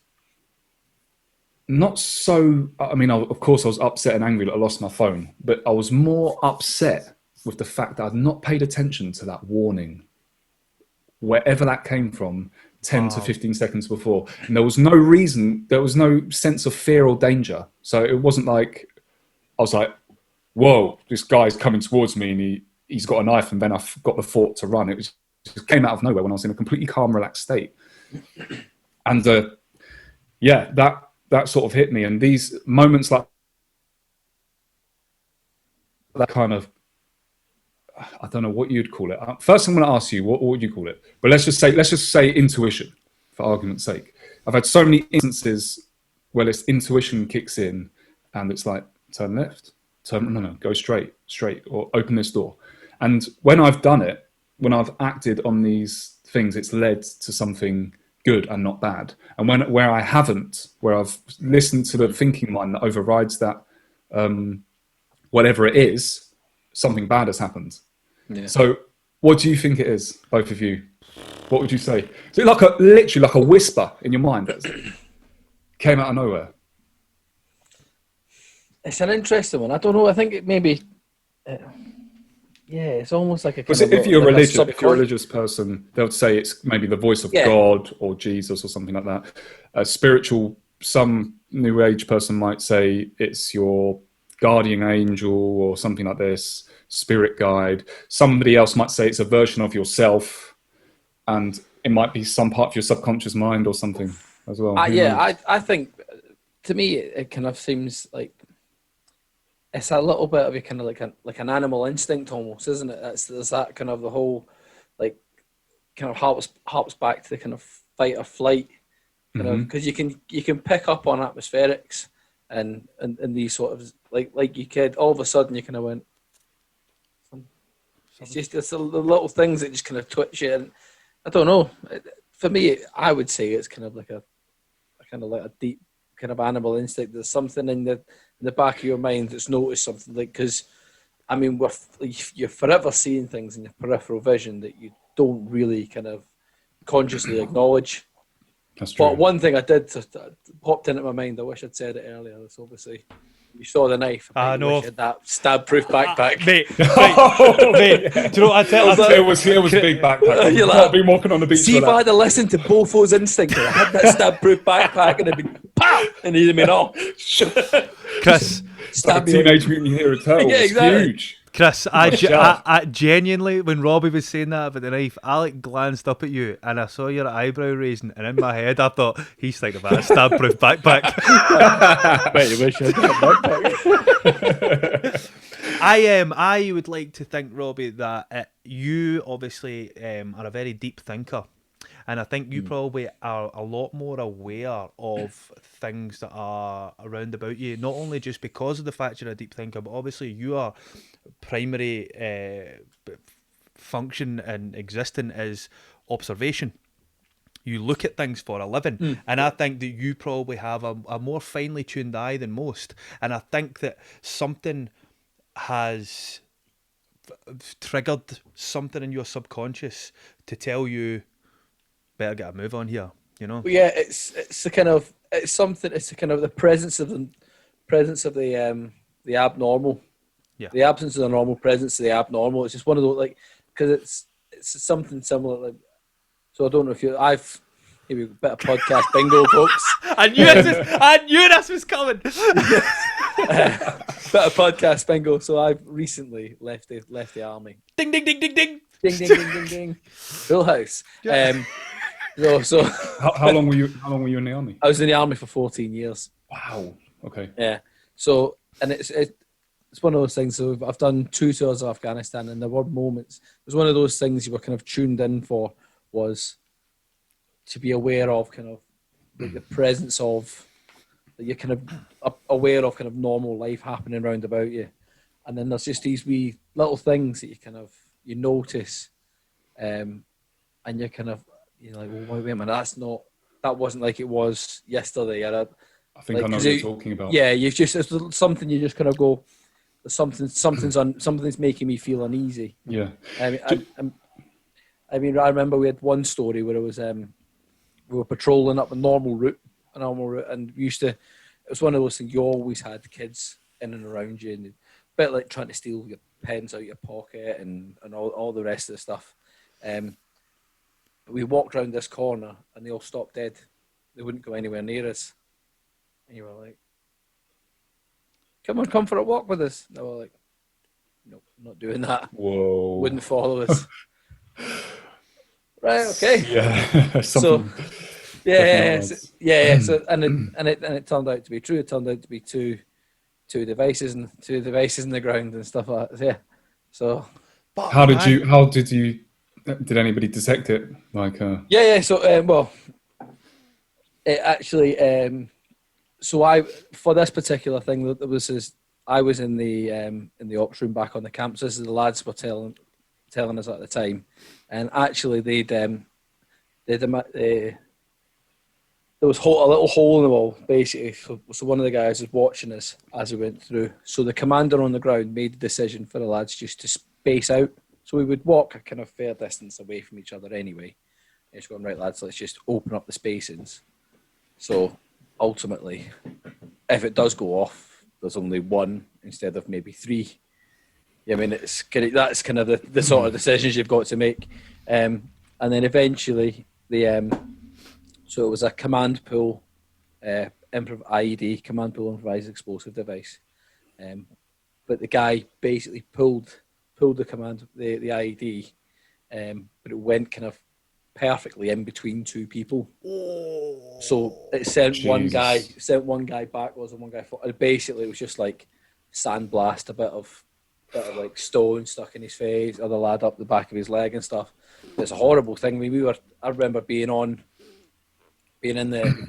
not so. I mean, of course, I was upset and angry that I lost my phone, but I was more upset with the fact that I'd not paid attention to that warning, wherever that came from, 10 to 15 seconds before. And there was no reason, there was no sense of fear or danger. So it wasn't like, I was like, whoa, this guy's coming towards me and he's got a knife, and then I got the thought to run. It came out of nowhere when I was in a completely calm, relaxed state. And yeah, that sort of hit me. And these moments like that kind of, I don't know what you'd call it. First, I'm going to ask you, what would you call it? But let's just say intuition, for argument's sake. I've had so many instances where this intuition kicks in, and it's like, turn left, go straight, or open this door. And when I've done it, when I've acted on these things, it's led to something good and not bad. And where I haven't, where I've listened to the thinking mind that overrides that, whatever it is, something bad has happened. Yeah. So what do you think it is, both of you? What would you say? Is it literally like a whisper in your mind that came out of nowhere? It's an interesting one. I don't know. I think it maybe, it's almost like a kind of if you're a religious person, they would say it's maybe the voice of God or Jesus or something like that. Spiritual, some New Age person might say it's your guardian angel or something like this, spirit guide. Somebody else might say it's a version of yourself, and it might be some part of your subconscious mind or something as well. I think, to me, it kind of seems like it's a little bit of a kind of like an animal instinct almost, isn't it? There's that kind of the whole, like, kind of harps back to the kind of fight or flight, kind of, because you can pick up on atmospherics and these sort of, like you could, all of a sudden you kind of went, it's the little things that just kind of twitch you. And I don't know, for me, I would say it's kind of like a deep kind of animal instinct. There's something in the back of your mind that's noticed something, like, because I mean, you're forever seeing things in your peripheral vision that you don't really kind of consciously acknowledge. That's true. But one thing I did popped into my mind, I wish I'd said it earlier. That's obviously, you saw the knife. I know. That stab-proof backpack. Mate, do you know what I tell you? It was big backpack. You've not been walking on the beach. See, if I had listened to both those instincts, I had that stab-proof backpack, and it'd been pow, and he'd have been off. Chris, like Teenage Mutant Ninja Turtles. Yeah, exactly. Huge. Chris, I genuinely, when Robbie was saying that about the knife, I glanced up at you and I saw your eyebrow raising, and in my head I thought, he's thinking about a stab-proof backpack. Wait, you wish I had that backpack. I would like to think, Robbie, that you obviously are a very deep thinker. And I think you probably are a lot more aware of things that are around about you, not only just because of the fact you're a deep thinker, but obviously your primary function and existing is observation. You look at things for a living. And I think that you probably have a more finely tuned eye than most. And I think that something has triggered something in your subconscious to tell you, better get a move on here, you know. Yeah, it's the kind of the presence of the abnormal. Yeah. The absence of the normal, presence of the abnormal. It's just one of those, like, because it's something similar. Like, so I don't know if maybe a bit of podcast bingo, folks. I knew this was coming. Bit of podcast bingo. So I've recently left the army. Ding ding ding ding ding. Ding ding ding ding ding. Full house. Yeah. So how long were you in the army? I was in the army for 14 years. Wow. Okay. Yeah. So, and it's one of those things. So I've done 2 tours of Afghanistan, and there were moments. It was one of those things you were kind of tuned in for, was to be aware of kind of like the presence of, that you're kind of aware of kind of normal life happening around about you, and then there's just these wee little things that you notice, and you're kind of, you're like, well, wait a minute, that wasn't like it was yesterday. I think I know what you're talking about. Yeah, it's something you just kind of go, something's making me feel uneasy. Yeah. I mean, I remember we had one story where it was we were patrolling up a normal route, and we used to, it was one of those things. You always had kids in and around you, and a bit like trying to steal your pens out your pocket and all the rest of the stuff. But we walked around this corner and they all stopped dead. They wouldn't go anywhere near us. And you were like, come for a walk with us. And they were like, nope, not doing that. Whoa. Wouldn't follow us. Right, okay. Yeah. So, yeah. So, and it turned out to be true. It turned out to be two devices in the ground and stuff like that. Yeah. So, did anybody detect it? Like, yeah. So, well, it actually, so for this particular thing, I was in the ops room back on the campus. This is the lads were telling us at the time, and actually there was a little hole in the wall, basically. So one of the guys was watching us as we went through. So the commander on the ground made the decision for the lads just to space out. So we would walk a kind of fair distance away from each other anyway. And it's going, right, lads, let's just open up the spacings. So ultimately, if it does go off, there's only one instead of maybe three. Yeah, I mean, that's kind of the sort of decisions you've got to make. And then eventually, so it was a command pool, IED, command pool improvised explosive device. But the guy basically pulled the IED, but it went kind of perfectly in between two people. Oh, so it sent one guy backwards and one guy forward. Basically, it was just like sandblast, a bit of like stone stuck in his face, other lad up the back of his leg and stuff. It's a horrible thing. I mean, I remember being in the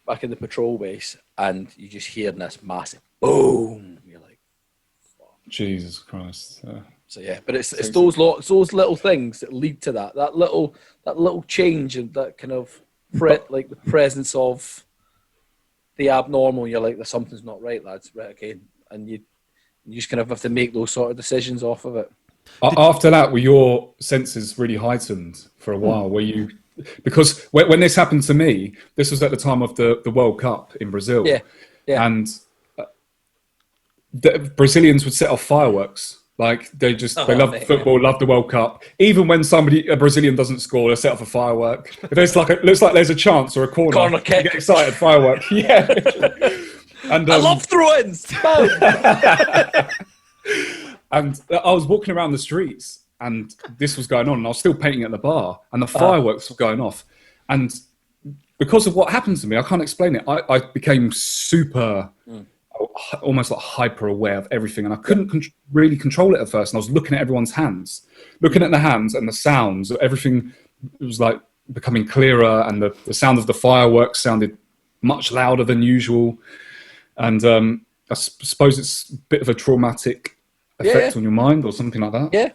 back in the patrol base, and you just hearing this massive boom. You're like, fuck. Jesus Christ. So yeah, but it's those little things that lead to that little change and that kind of like the presence of the abnormal. You're like, there's something's not right, lads. Right, okay, and you just kind of have to make those sort of decisions off of it. After that, were your senses really heightened for a while? Were you? Because when this happened to me, this was at the time of the World Cup in Brazil. Yeah. And the Brazilians would set off fireworks. Like they love football, love the World Cup. Even when a Brazilian doesn't score, they set off a firework. If there's looks like there's a chance or a corner kick. You get excited, firework. Yeah. And I love throw-ins. And I was walking around the streets, and this was going on, and I was still painting at the bar, and the fireworks were going off. And because of what happened to me, I can't explain it. I became super, almost like hyper aware of everything, and I couldn't really control it at first. And I was looking at everyone's hands, looking at the hands and the sounds. Everything was like becoming clearer, and the sound of the fireworks sounded much louder than usual. And I suppose it's a bit of a traumatic effect on your mind or something like that. Yeah.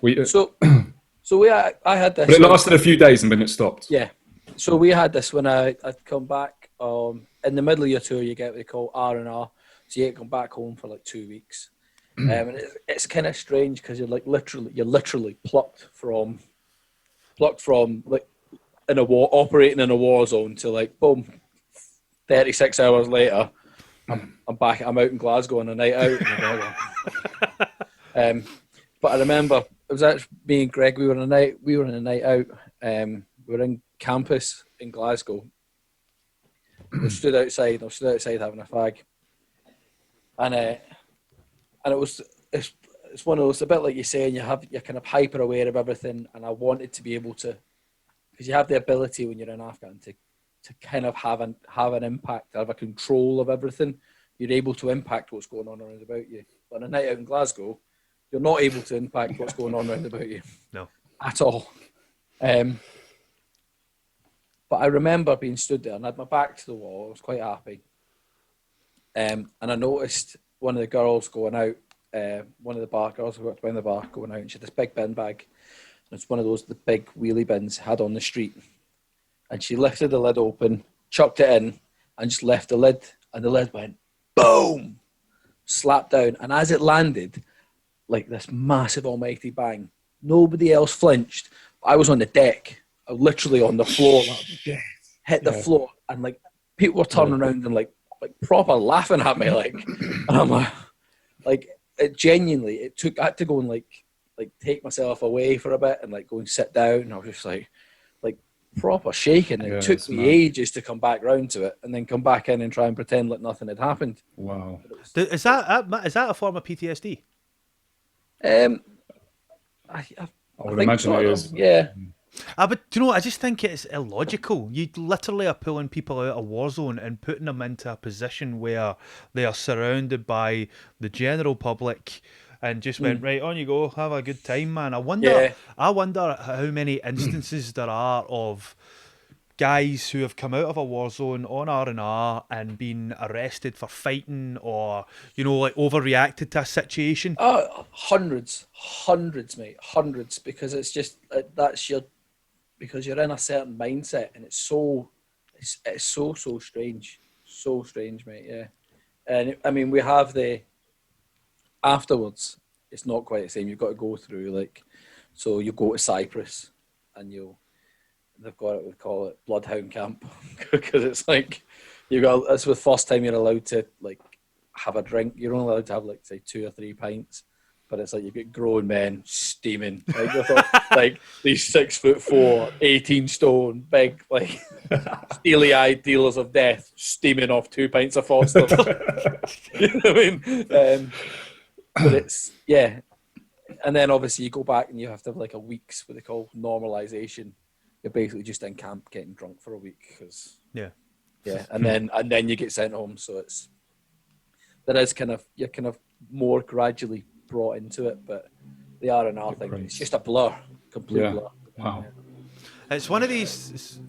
I had this. But it lasted a few days and then it stopped. Yeah. So we had this when I'd come back. In the middle of your tour, you get what they call R&R. So you come back home for like 2 weeks. And it's kind of strange because you're literally plucked from like in a war, operating in a war zone to like boom, 36 hours later. I'm back. I'm out in Glasgow on a night out. But I remember it was actually me and Greg. We were on a night out. We were in campus in Glasgow. We stood outside. I stood outside having a fag, and it's one of those, a bit like you're saying, you're kind of hyper aware of everything, and I wanted to be able to, because you have the ability when you're in Afghan to kind of have an impact, have a control of everything. You're able to impact what's going on around about you. But on a night out in Glasgow, you're not able to impact what's going on around about you. No. At all. But I remember being stood there and I had my back to the wall. I was quite happy. And I noticed one of the girls going out, one of the bar girls who worked behind the bar going out, and she had this big bin bag. And it's one of those, the big wheelie bins had on the street. And she lifted the lid open, chucked it in, and just left the lid. And the lid went, boom, slapped down. And as it landed, like this massive almighty bang, nobody else flinched. I was on the deck, literally on the floor, hit the floor, and like people were turning around and like like proper laughing at me, like, and I'm like it genuinely. I had to go and like take myself away for a bit and like go and sit down. And I was just like proper shaking. It took me ages to come back round to it, and then come back in and try and pretend like nothing had happened. Wow. Is that a form of PTSD? I would think imagine so, it is. Yeah. But do you know, I just think it's illogical. You literally are pulling people out of a war zone and putting them into a position where they are surrounded by the general public and just went, right, on you go, have a good time, man. I wonder how many instances there are of guys who have come out of a war zone on R&R and been arrested for fighting or, you know, like overreacted to a situation. Oh, hundreds, mate, hundreds, because it's just because you're in a certain mindset, and it's so strange, mate. Yeah, and I mean, we have afterwards. It's not quite the same. You've got to go through so you go to Cyprus, and they've got it. We call it Bloodhound Camp because it's like it's the first time you're allowed to like have a drink. You're only allowed to have like say 2 or 3 pints. But it's like you've got grown men steaming, like these 6'4", 18 stone, big, like steely-eyed dealers of death steaming off 2 pints of Foster. You know what I mean? But it's and then obviously you go back and you have to have like a week's what they call normalization. You're basically just in camp getting drunk for a week because and then you get sent home. So you're kind of more gradually brought into it, but the R&R thing, it's just a blur, complete blur. Wow. It's one of these.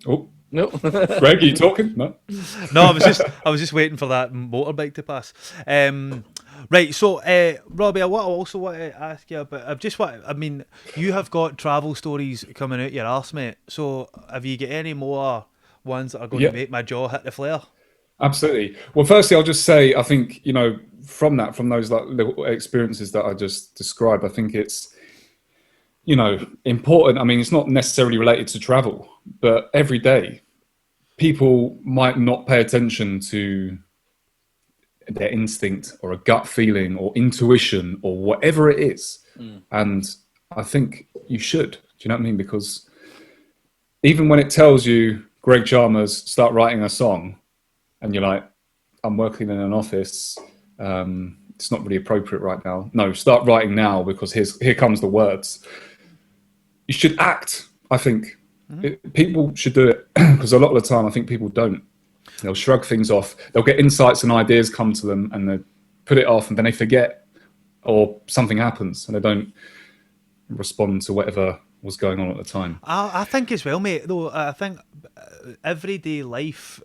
Oh no, Greg, are you talking? No, I was just waiting for that motorbike to pass. Right, so Robbie, I also want to ask you about. You have got travel stories coming out your arse, mate. So have you got any more ones that are going to make my jaw hit the floor? Absolutely. Well, firstly, I'll just say, I think, you know, from those like little experiences that I just described, I think it's, you know, important. I mean, it's not necessarily related to travel, but every day people might not pay attention to their instinct or a gut feeling or intuition or whatever it is. And I think you should. Do you know what I mean? Because even when it tells you, Greg Chalmers, start writing a song, and you're like, I'm working in an office. It's not really appropriate right now. No, start writing now because here comes the words. You should act, I think. People should do it because a lot of the time I think people don't. They'll shrug things off. They'll get insights and ideas come to them and they put it off and then they forget or something happens and they don't respond to whatever was going on at the time. I think as well, mate, though, I think everyday life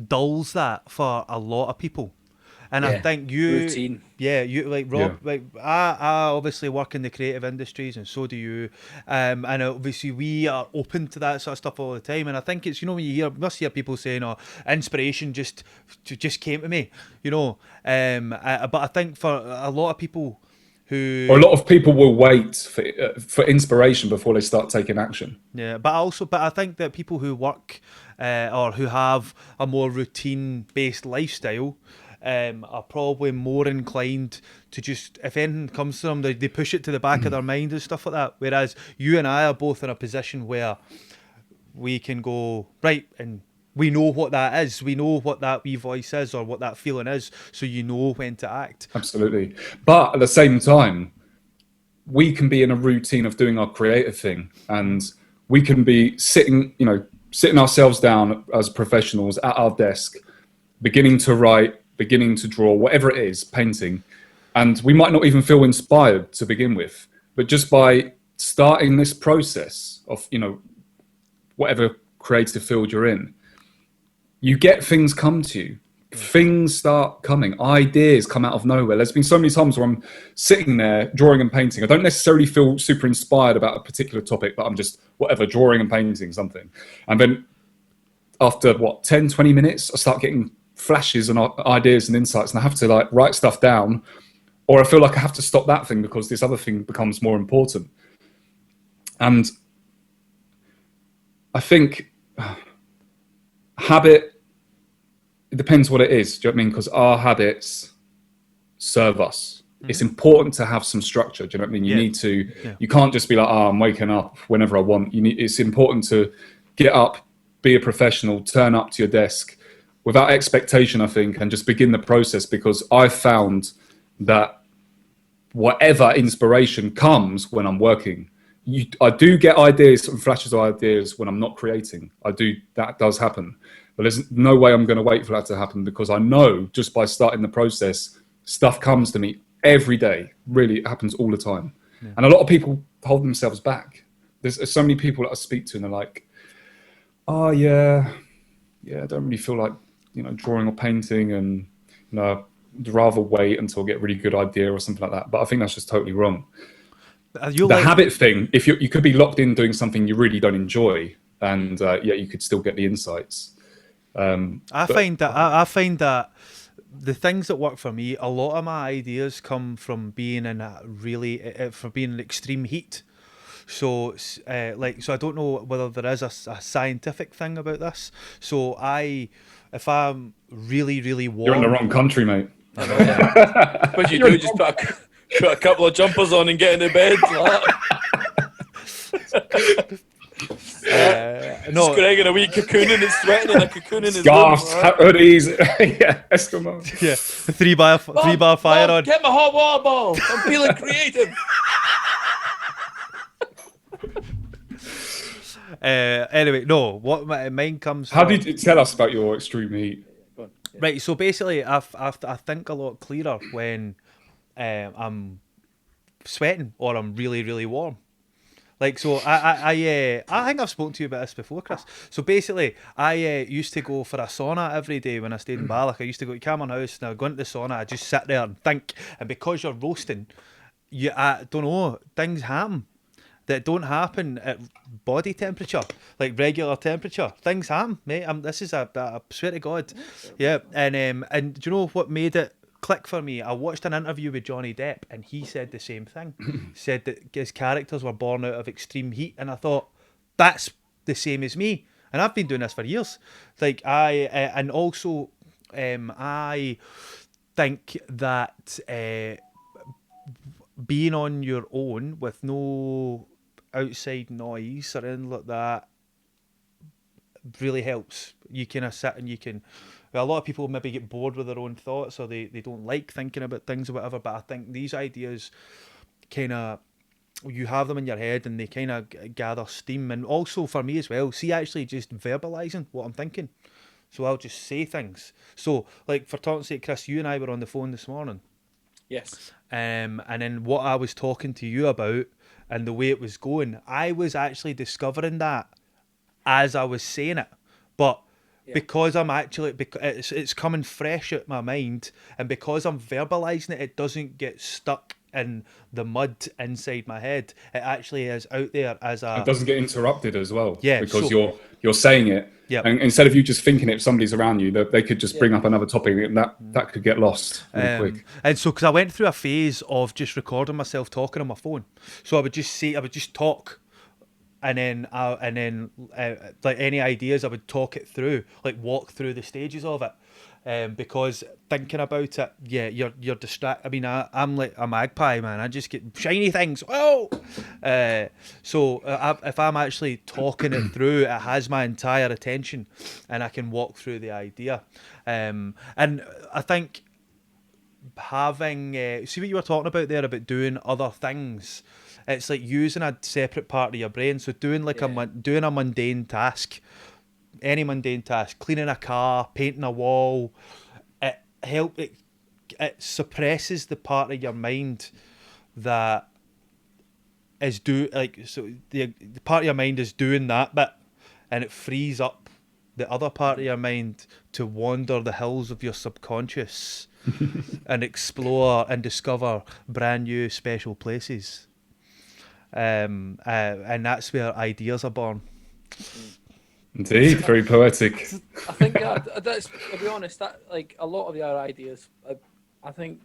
dulls that for a lot of people, and I think routine. You like Rob. Like I obviously work in the creative industries, and so do you. And obviously we are open to that sort of stuff all the time. And I think it's, you know, when you must hear people saying, "Oh, inspiration just came to me," you know. But I think for a lot of people a lot of people will wait for inspiration before they start taking action. Yeah, but I think that people who work or who have a more routine-based lifestyle are probably more inclined to just, if anything comes to them, they push it to the back of their mind and stuff like that. Whereas you and I are both in a position where we can go, right, and we know what that is. We know what that wee voice is or what that feeling is, so you know when to act. Absolutely. But at the same time, we can be in a routine of doing our creative thing and we can be sitting ourselves down as professionals at our desk, beginning to write, beginning to draw, whatever it is, painting. And we might not even feel inspired to begin with, but just by starting this process of, you know, whatever creative field you're in, you get things come to you. Things start coming. Ideas come out of nowhere. There's been so many times where I'm sitting there drawing and painting. I don't necessarily feel super inspired about a particular topic, but I'm just drawing and painting something. And then after 10, 20 minutes, I start getting flashes and ideas and insights, and I have to like write stuff down, or I feel like I have to stop that thing because this other thing becomes more important. And I think habit, it depends what it is. Do you know what I mean? Because our habits serve us. It's important to have some structure. Do you know what I mean? You need to, you can't just be like, oh, I'm waking up whenever I want. It's important to get up, be a professional, turn up to your desk without expectation, I think, and just begin the process, because I found that whatever inspiration comes when I'm working, I do get ideas and flashes of ideas when I'm not creating. That does happen. But there's no way I'm going to wait for that to happen, because I know just by starting the process, stuff comes to me every day. Really, it happens all the time. Yeah. And a lot of people hold themselves back. There's so many people that I speak to and they're like, oh yeah, I don't really feel like, drawing or painting, and, I'd rather wait until I get a really good idea or something like that. But I think that's just totally wrong. The habit thing, if you could be locked in doing something you really don't enjoy, and you could still get the insights. I find that the things that work for me, a lot of my ideas come from being in extreme heat. So, so I don't know whether there is a scientific thing about this. So if I'm really, really warm, you're in the wrong country, mate. I know, yeah. What you do? Just put a couple of jumpers on and get into bed. No, Greg in a wee cocoon and it's sweating in a cocoon in his room. Scarves, hoodies, Eskimo. Yeah, three bar fire on. Get my hot water ball. I'm feeling creative. Anyway, no. What mine comes. How did you tell us about your extreme heat? Right. So basically, I think a lot clearer when I'm sweating or I'm really, really warm. Like, so I think I've spoken to you about this before, Chris. So basically, I used to go for a sauna every day when I stayed in Balloch. I used to go to Cameron House and I'd go into the sauna. I'd just sit there and think. And because you're roasting, I don't know, things happen that don't happen at body temperature, like regular temperature. Things happen, mate. I swear to God. Yeah. And do you know what made it click for me? I watched an interview with Johnny Depp and he said the same thing. Said that his characters were born out of extreme heat, and I thought, that's the same as me. And I've been doing this for years. Like and also I think that being on your own with no outside noise or anything like that really helps. You kind of sit and you can. A lot of people maybe get bored with their own thoughts, or they don't like thinking about things or whatever. But I think these ideas kind of, you have them in your head and they kind of gather steam. And also for me as well, see, actually just verbalizing what I'm thinking. So I'll just say things. So like for talk's sake, Chris, you and I were on the phone this morning. Yes. And then what I was talking to you about and the way it was going, I was actually discovering that as I was saying it. But because I'm actually, it's coming fresh out my mind, and because I'm verbalizing it, it doesn't get stuck in the mud inside my head. It actually is out there as a... It doesn't get interrupted as well. Yeah. Because you're saying it. Yep. And instead of you just thinking it, if somebody's around you, they could just bring up another topic, and that could get lost really quick. And so, because I went through a phase of just recording myself talking on my phone. So I would just talk. And then, like any ideas, I would talk it through, like walk through the stages of it, because thinking about it, you're distracted. I mean, I'm like a magpie, man. I just get shiny things. Oh, so if I'm actually talking it through, it has my entire attention, and I can walk through the idea. And I think having see what you were talking about there about doing other things. It's like using a separate part of your brain. So doing like doing a mundane task, any mundane task, cleaning a car, painting a wall, it suppresses the part of your mind that is the part of your mind is doing that bit, and it frees up the other part of your mind to wander the hills of your subconscious and explore and discover brand new special places. And that's where ideas are born. Indeed, very poetic. I think that's, to be honest, that like a lot of the other ideas, I think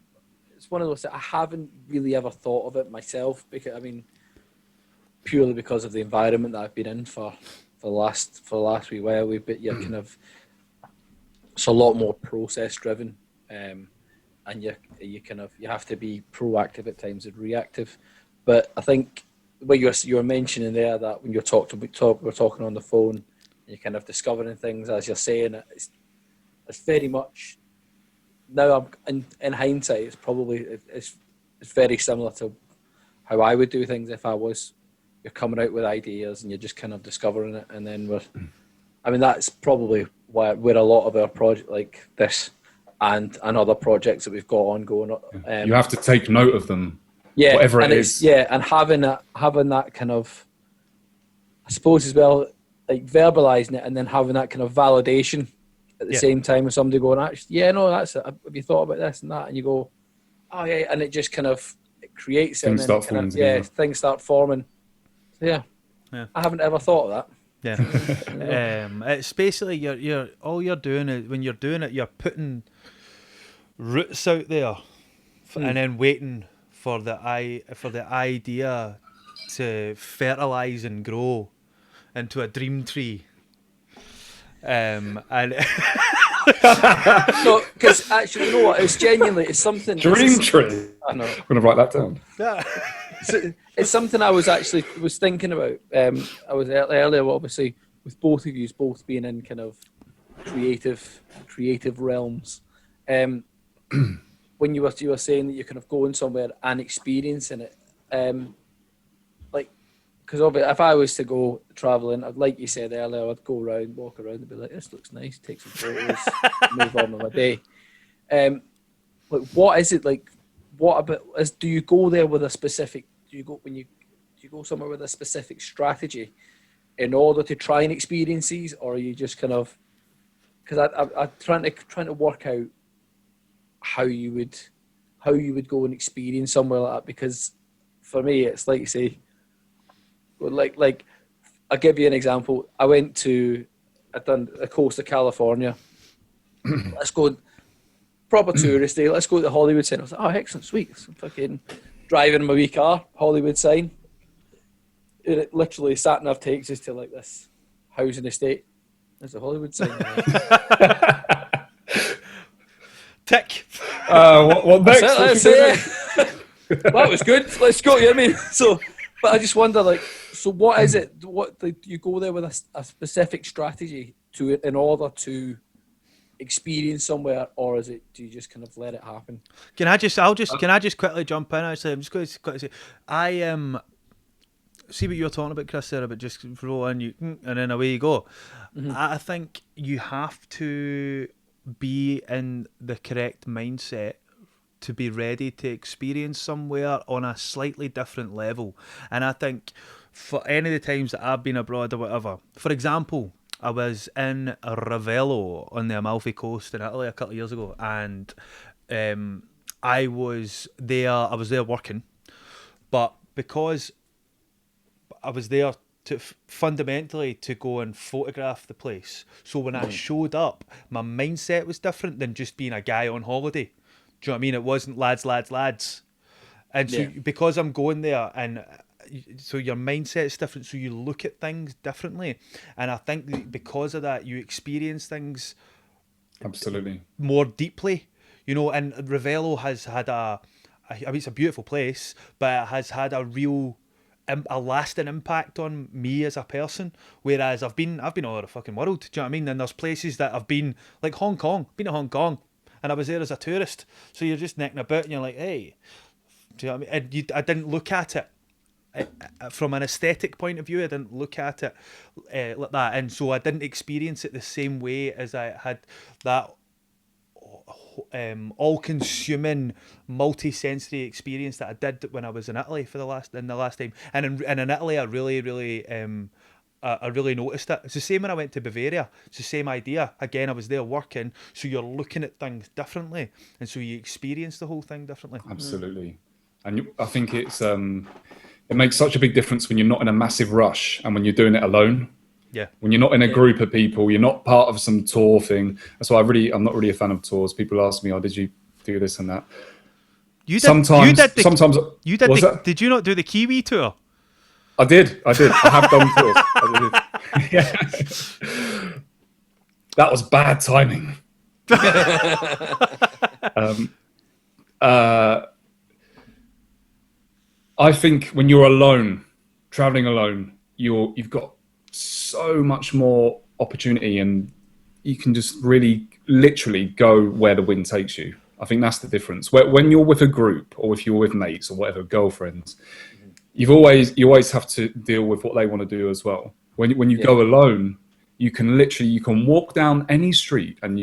it's one of those that I haven't really ever thought of it myself, because I mean, purely because of the environment that I've been in for the last wee while. You're kind of it's a lot more process driven, and you have to be proactive at times and reactive. But I think what you were mentioning there, that when we're talking on the phone, and you're kind of discovering things as you're saying it, it's very much now. In hindsight, it's probably it's very similar to how I would do things if you're coming out with ideas and you're just kind of discovering it, and then that's probably where a lot of our project like this and other projects that we've got ongoing. You have to take note of them. Yeah, whatever and it is. Yeah, and having that kind of, I suppose as well, like verbalizing it and then having that kind of validation at the same time as somebody going, actually, yeah, no, that's it. Have you thought about this and that? And you go, oh yeah, and it just kind of creates things start forming. Things start forming. So, yeah, I haven't ever thought of that. Yeah, it's basically you're all you're doing is when you're doing it, you're putting roots out there, and then waiting for the idea to fertilize and grow into a dream tree. And no, because actually, you know what? It's something. Dream tree. I know. I'm gonna write that down. Yeah. So it's something I was thinking about. I was earlier, obviously, with both of you both being in kind of creative realms. When you were saying that you're kind of going somewhere and experiencing it, because if I was to go traveling, like you said earlier, I'd go around, walk around, and be like, "This looks nice." Take some photos, move on with my day. What is it like? What about? Do you go there with a specific? Do you go somewhere with a specific strategy in order to try and experience these, or are you just kind of? Because I'm trying to work out how you would go and experience somewhere like that, because for me it's like you say, like I'll give you an example. I've done the coast of California. Let's go proper touristy. Let's go to the Hollywood sign. I was like, oh, excellent, sweet. So fucking driving in my wee car, Hollywood sign. It literally sat nav takes us to like this housing estate. There's a Hollywood sign. Tick. What next? That's it. Well, that was good. Let's go. You know what I mean? So, but I just wonder, like, so what is it? Do you go there with a specific strategy in order to experience somewhere, or do you just kind of let it happen? Can I just quickly jump in? Actually, I'm just going to quickly say, see what you're talking about, Chris, there, about just roll in you and then away you go. Mm-hmm. I think you have to be in the correct mindset to be ready to experience somewhere on a slightly different level. And I think for any of the times that I've been abroad or whatever, for example, I was in Ravello on the Amalfi Coast in Italy a couple of years ago, and I was there working, but because I was there to fundamentally to go and photograph the place. So when I showed up, my mindset was different than just being a guy on holiday. Do you know what I mean? It wasn't lads. And so because I'm going there, and so your mindset is different, so you look at things differently. And I think because of that, you experience things absolutely more deeply. You know, and Ravello has had I mean, it's a beautiful place, but it has had a lasting impact on me as a person. Whereas I've been all over the fucking world. Do you know what I mean? And there's places that I've been, like Hong Kong. Been to Hong Kong, and I was there as a tourist. So you're just necking about, and you're like, hey, do you know what I mean? And I didn't look at it from an aesthetic point of view. I didn't look at it like that, and so I didn't experience it the same way as I had that all-consuming, multi-sensory experience that I did when I was in Italy the last time. And in Italy, I really noticed it. It's the same when I went to Bavaria. It's the same idea. Again, I was there working, so you're looking at things differently, and so you experience the whole thing differently. Absolutely, and I think it makes such a big difference when you're not in a massive rush and when you're doing it alone. Yeah. When you're not in a group of people, you're not part of some tour thing. That's why I'm not really a fan of tours. People ask me, "Oh, did you do this and that?" Did you not do the Kiwi tour? I did. I have done tours. Yeah. That was bad timing. I think when you're alone, traveling alone, you've got so much more opportunity, and you can just really, literally go where the wind takes you. I think that's the difference. When you're with a group, or if you're with mates or whatever, girlfriends, you always have to deal with what they want to do as well. When you go alone, you can walk down any street and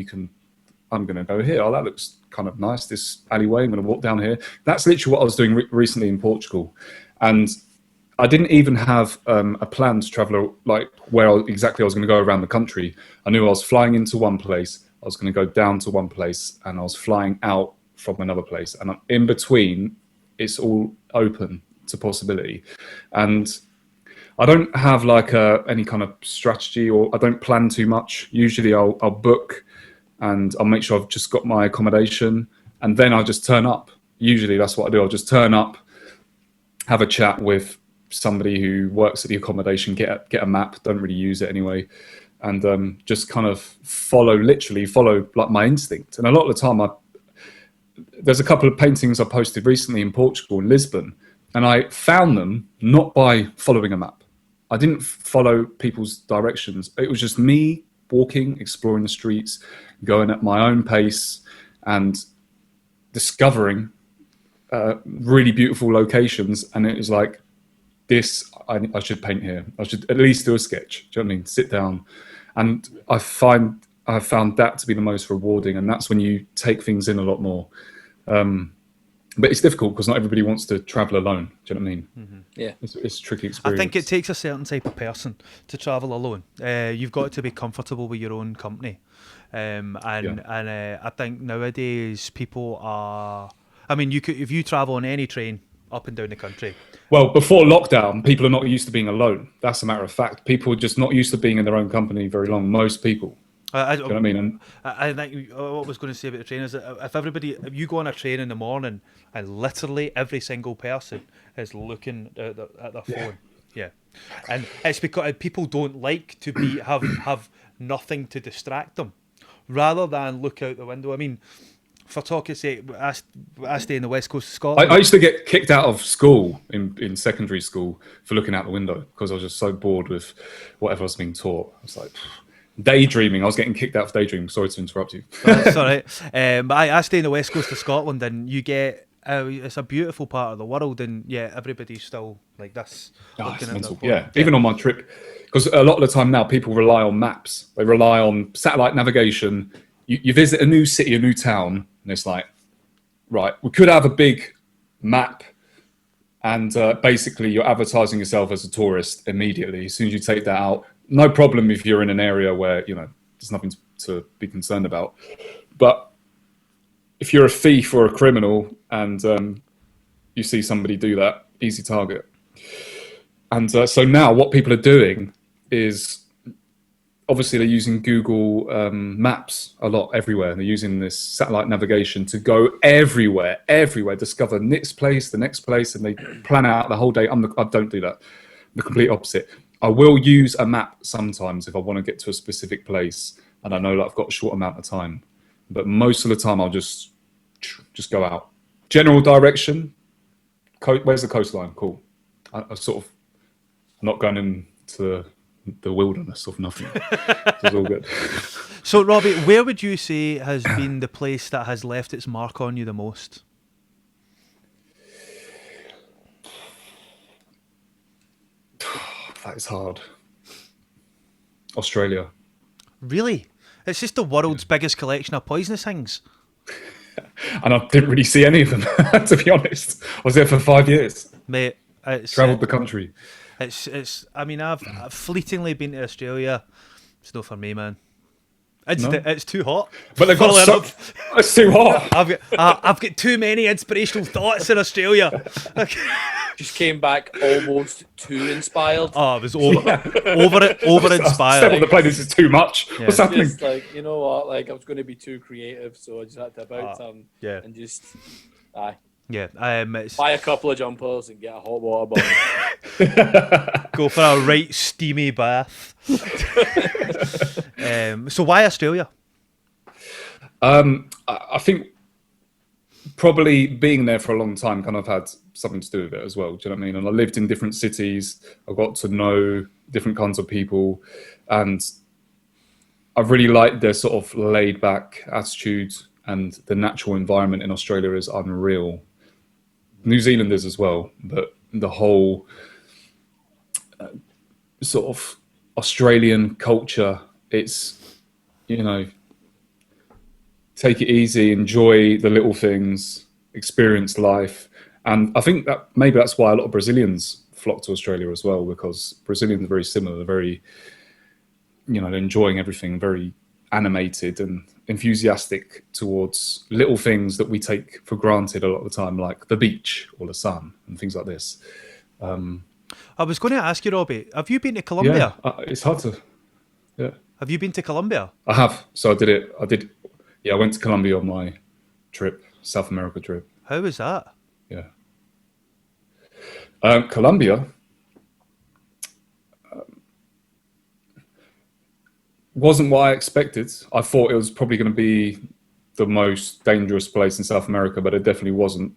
I'm going to go here. Oh, that looks kind of nice, this alleyway. I'm going to walk down here. That's literally what I was doing recently in Portugal. And I didn't even have a plan to travel like where exactly I was going to go around the country. I knew I was flying into one place, I was going to go down to one place, and I was flying out from another place. And in between, it's all open to possibility. And I don't have like any kind of strategy, or I don't plan too much. Usually I'll book, and I'll make sure I've just got my accommodation, and then I'll just turn up. Usually that's what I do. I'll just turn up, have a chat with somebody who works at the accommodation, get a map, don't really use it anyway, and just kind of follow like my instinct. And a lot of the time there's a couple of paintings I posted recently in Portugal, in Lisbon, and I found them not by following a map. I didn't follow people's directions. It was just me walking, exploring the streets, going at my own pace, and discovering really beautiful locations. And it was like, I should paint here. I should at least do a sketch. Do you know what I mean? Sit down. And I found that to be the most rewarding. And that's when you take things in a lot more. But it's difficult because not everybody wants to travel alone. Do you know what I mean? Mm-hmm. Yeah. It's a tricky experience. I think it takes a certain type of person to travel alone. You've got to be comfortable with your own company. I think nowadays people are... I mean, if you travel on any train up and down the country... Well, before lockdown, people are not used to being alone. That's a matter of fact. People are just not used to being in their own company very long. Most people. Do you know what I mean? And I think what I was going to say about the train is that if you go on a train in the morning and literally every single person is looking at their phone. Yeah. And it's because people don't like to have nothing to distract them, rather than look out the window. I mean, for talking's sake, I stay in the west coast of Scotland. I used to get kicked out of school in secondary school for looking out the window because I was just so bored with whatever I was being taught. I was like, daydreaming. I was getting kicked out for daydreaming. Sorry to interrupt you. That's all right. But I stay in the west coast of Scotland, and you get it's a beautiful part of the world, and yeah, everybody's still like this. It's mental. Yeah, even on my trip, because a lot of the time now people rely on maps. They rely on satellite navigation. You visit a new city, a new town, and it's like, right, we could have a big map, and basically you're advertising yourself as a tourist immediately. As soon as you take that out, no problem if you're in an area where, there's nothing to be concerned about. But if you're a thief or a criminal and you see somebody do that, easy target. And so now what people are doing is, obviously they're using Google Maps a lot everywhere. They're using this satellite navigation to go everywhere, discover this place, the next place, and they plan out the whole day. I don't do that. The complete opposite. I will use a map sometimes if I want to get to a specific place and I know that I've got a short amount of time. But most of the time I'll just go out. General direction. Where's the coastline? Cool. I'm not going into the wilderness of nothing. It's all good. So, Robbie, where would you say has been the place that has left its mark on you the most? That is hard. Australia. Really? It's just the world's biggest collection of poisonous things. And I didn't really see any of them, to be honest. I was there for 5 years. Mate, travelled the country. I mean, I've fleetingly been to Australia. It's not for me, man. It's too hot. But they've got it's too hot. I've got too many inspirational thoughts in Australia. Just came back almost too inspired. Oh, I was over inspired. Step on the plane, this is too much. Yeah. What's happening? Just like, you know what? Like, I was going to be too creative, so I just had to about turn and just Yeah, buy a couple of jumpers and get a hot water bottle. Go for a right steamy bath. So why Australia? I think probably being there for a long time kind of had something to do with it as well. Do you know what I mean? And I lived in different cities. I got to know different kinds of people, and I really liked their sort of laid back attitude, and the natural environment in Australia is unreal. New Zealand is as well, but the whole sort of Australian culture, it's, you know, take it easy, enjoy the little things, experience life. And I think that maybe that's why a lot of Brazilians flock to Australia as well, because Brazilians are very similar. They're very, you know, they're enjoying everything, very animated and enthusiastic towards little things that we take for granted a lot of the time, like the beach or the sun and things like this. I was going to ask you, Robbie, have you been to Yeah, Colombia? it's hard to. Yeah, Have you been to Colombia? I have. So I did it. I did. Yeah, I went to Colombia on my trip, South America trip. How was that? Yeah, Colombia wasn't what I expected. I thought it was probably going to be the most dangerous place in South America, but it definitely wasn't.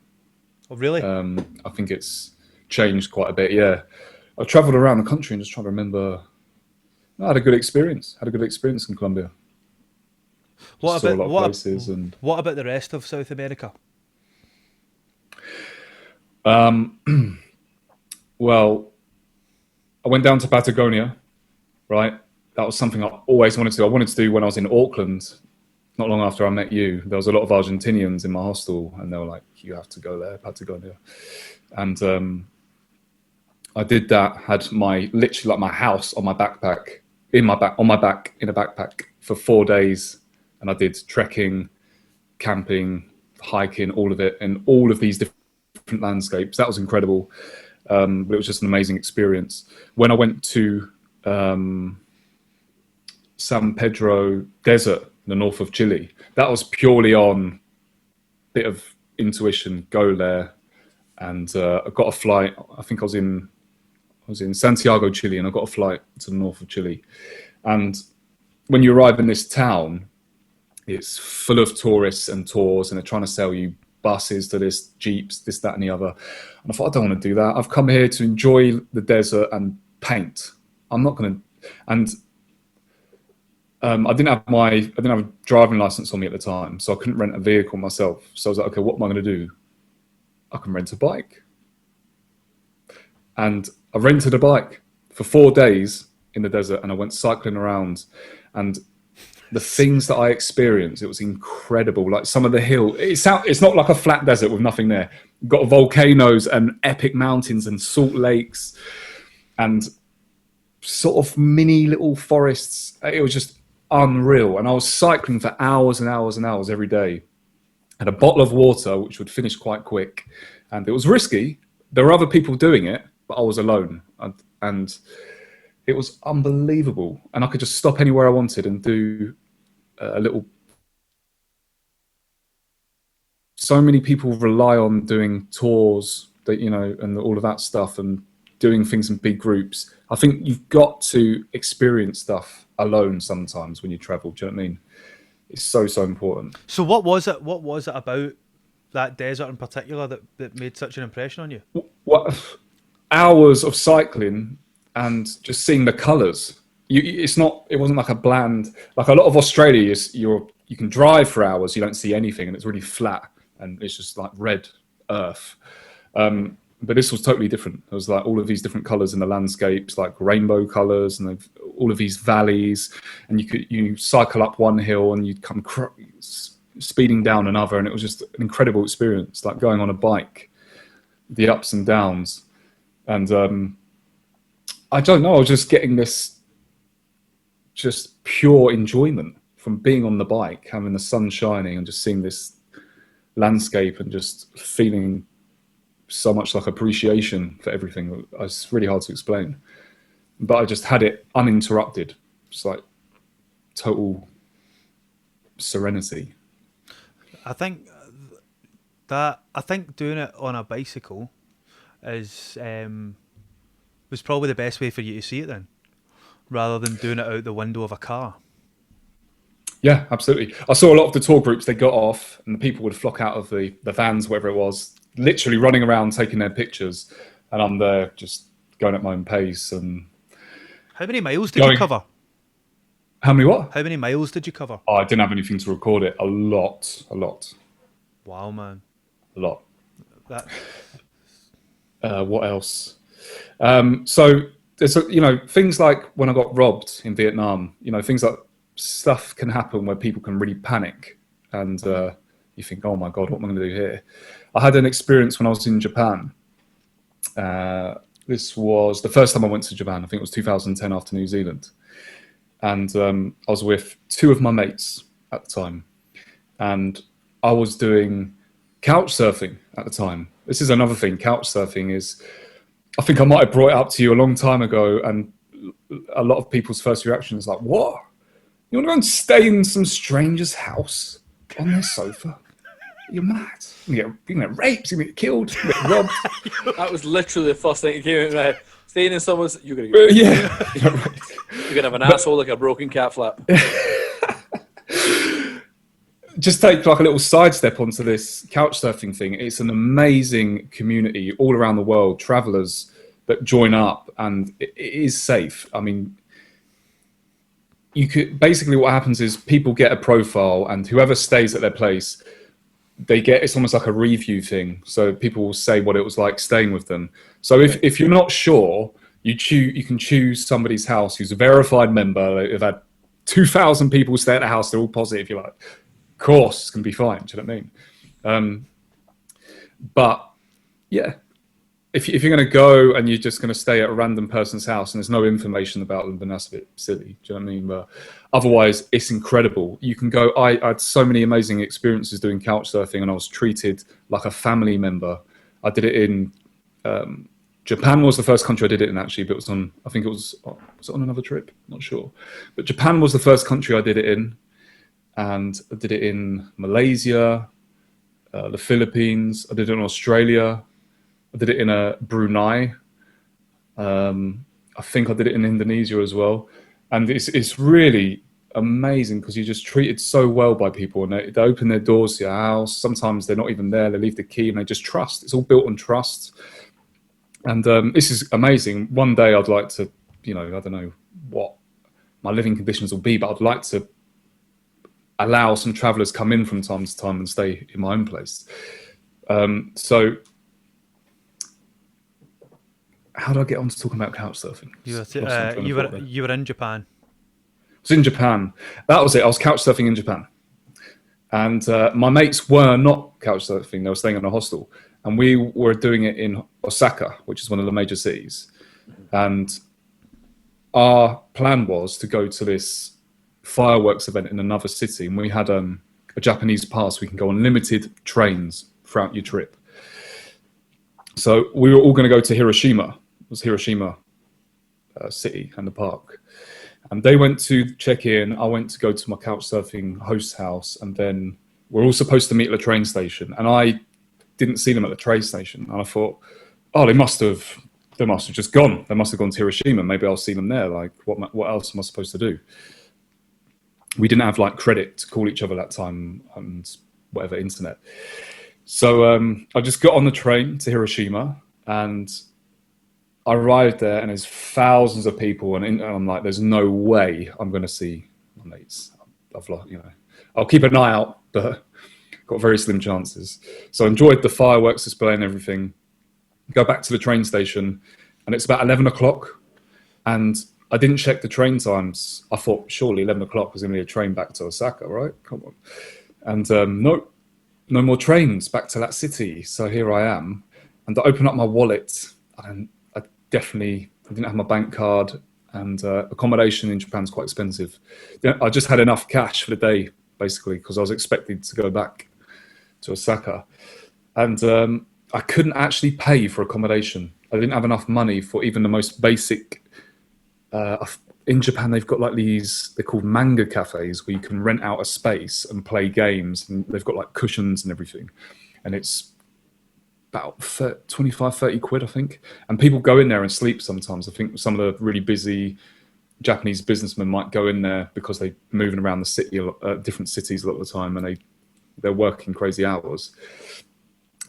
Oh, really? I think it's changed quite a bit. Yeah, I travelled around the country and just trying to remember. I had a good experience. Had a good experience in Colombia. What Just saw a about lot of places and. what about the rest of South America? Well, I went down to Patagonia, right? That was something I always wanted to do. I wanted to do when I was in Auckland, not long after I met you. There was a lot of Argentinians in my hostel, and they were like, "You have to go there, Patagonia." And I did that. Had my literally like my house on my backpack, on my back in a backpack for 4 days, and I did trekking, camping, hiking, all of it, and all of these different landscapes. That was incredible. But it was just an amazing experience. When I went to San Pedro Desert, in the north of Chile, that was purely on bit of intuition. Go there, and I got a flight. I think I was in Santiago, Chile, and I got a flight to the north of Chile. And when you arrive in this town, it's full of tourists and tours, and they're trying to sell you buses to this, jeeps, this, that, and the other. And I thought, I don't want to do that. I've come here to enjoy the desert and paint. I'm not going to. And I didn't have a driving license on me at the time, so I couldn't rent a vehicle myself. So I was like, okay, what am I going to do? I can rent a bike. And I rented a bike for 4 days in the desert, and I went cycling around. And the things that I experienced, it was incredible. Like some of the hill, it's not like a flat desert with nothing there. You've got volcanoes and epic mountains and salt lakes and sort of mini little forests. It was just unreal. And I was cycling for hours and hours and hours every day. Had a bottle of water, which would finish quite quick. And it was risky. There were other people doing it, but I was alone. And it was unbelievable. And I could just stop anywhere I wanted and do a little. So many people rely on doing tours, that, you know, and all of that stuff, and doing things in big groups. I think you've got to experience stuff alone sometimes when you travel. Do you know what I mean? It's so important. So what was it? What was it about that desert in particular that made such an impression on you? What hours of cycling and just seeing the colours. It wasn't like a bland, like a lot of Australia. You can drive for hours, you don't see anything, and it's really flat, and it's just like red earth. But this was totally different. There was like all of these different colours in the landscapes, like rainbow colours, and all of these valleys. And you cycle up one hill and you'd come speeding down another, and it was just an incredible experience, like going on a bike, the ups and downs. And I don't know, I was just getting this just pure enjoyment from being on the bike, having the sun shining and just seeing this landscape and just feeling so much like appreciation for everything. It's really hard to explain, but I just had it uninterrupted. It's like total serenity. I think doing it on a bicycle was probably the best way for you to see it then, rather than doing it out the window of a car. Yeah, absolutely. I saw a lot of the tour groups, they got off and the people would flock out of the vans, whatever it was, literally running around taking their pictures. And I'm there just going at my own pace and How many miles did you cover? How many what? How many miles did you cover? Oh, I didn't have anything to record it. A lot. Wow, man. A lot. That. What else? So there's, things like when I got robbed in Vietnam, things like stuff can happen where people can really panic and you think, oh my God, what am I going to do here? I had an experience when I was in Japan. This was the first time I went to Japan. I think it was 2010 after New Zealand. And I was with two of my mates at the time. And I was doing couch surfing at the time. This is another thing. Couch surfing is, I think I might have brought it up to you a long time ago. And a lot of people's first reaction is like, what? You want to go and stay in some stranger's house on their sofa? You're mad. You get raped, you get killed, you get robbed. That was literally the first thing that came in my head. Staying in someone's, you're going to get You're going to have an asshole like a broken cat flap. Just take like a little sidestep onto this couch surfing thing. It's an amazing community all around the world, travelers that join up, and it is safe. I mean, you could basically what happens is people get a profile, and whoever stays at their place, it's almost like a review thing. So people will say what it was like staying with them. So if you're not sure, you can choose somebody's house who's a verified member. They've had 2,000 people stay at the house. They're all positive. You're like, of course, it's going to be fine. Do you know what I mean? But yeah, if you're going to go and you're just going to stay at a random person's house and there's no information about them, then that's a bit silly. Do you know what I mean? But otherwise, it's incredible. You can go. I had so many amazing experiences doing couch surfing, and I was treated like a family member. I did it in Japan. Was the first country I did it in, actually, but it was on. I think it was it on another trip? Not sure. But Japan was the first country I did it in, and I did it in Malaysia, the Philippines. I did it in Australia. I did it in Brunei. I think I did it in Indonesia as well. And it's really amazing because you're just treated so well by people, and they open their doors to your house. Sometimes they're not even there. They leave the key and they just trust. It's all built on trust. And this is amazing. One day I'd like to, I don't know what my living conditions will be, but I'd like to allow some travelers come in from time to time and stay in my own place. So how do I get on to talking about couch surfing? You were in Japan. I was in Japan. That was it. I was couch surfing in Japan. And my mates were not couch surfing. They were staying in a hostel. And we were doing it in Osaka, which is one of the major cities. And our plan was to go to this fireworks event in another city. And we had a Japanese pass. We can go on limited trains throughout your trip. So we were all going to go to Hiroshima. It was Hiroshima city and the park. And they went to check in. I went to go to my couch surfing host house. And then we're all supposed to meet at the train station. And I didn't see them at the train station. And I thought, oh, they must have just gone. They must have gone to Hiroshima. Maybe I'll see them there. Like, what else am I supposed to do? We didn't have like credit to call each other that time and whatever internet. So I just got on the train to Hiroshima, and I arrived there, and there's thousands of people, and I'm like, there's no way I'm going to see my mates. I've lost, I'll keep an eye out, but got very slim chances. So I enjoyed the fireworks display and everything. Go back to the train station, and it's about 11 o'clock, and I didn't check the train times. I thought surely 11 o'clock was going to be a train back to Osaka, right? Come on. And no more trains back to that city. So here I am. And I open up my wallet, and I didn't have my bank card, and accommodation in Japan is quite expensive. I just had enough cash for the day, basically, because I was expected to go back to Osaka. And I couldn't actually pay for accommodation. I didn't have enough money for even the most basic. In Japan, they've got like they're called manga cafes, where you can rent out a space and play games, and they've got like cushions and everything. And it's about 25, 30 quid, I think. And people go in there and sleep sometimes. I think some of the really busy Japanese businessmen might go in there because they're moving around the city, different cities a lot of the time, and they're working crazy hours.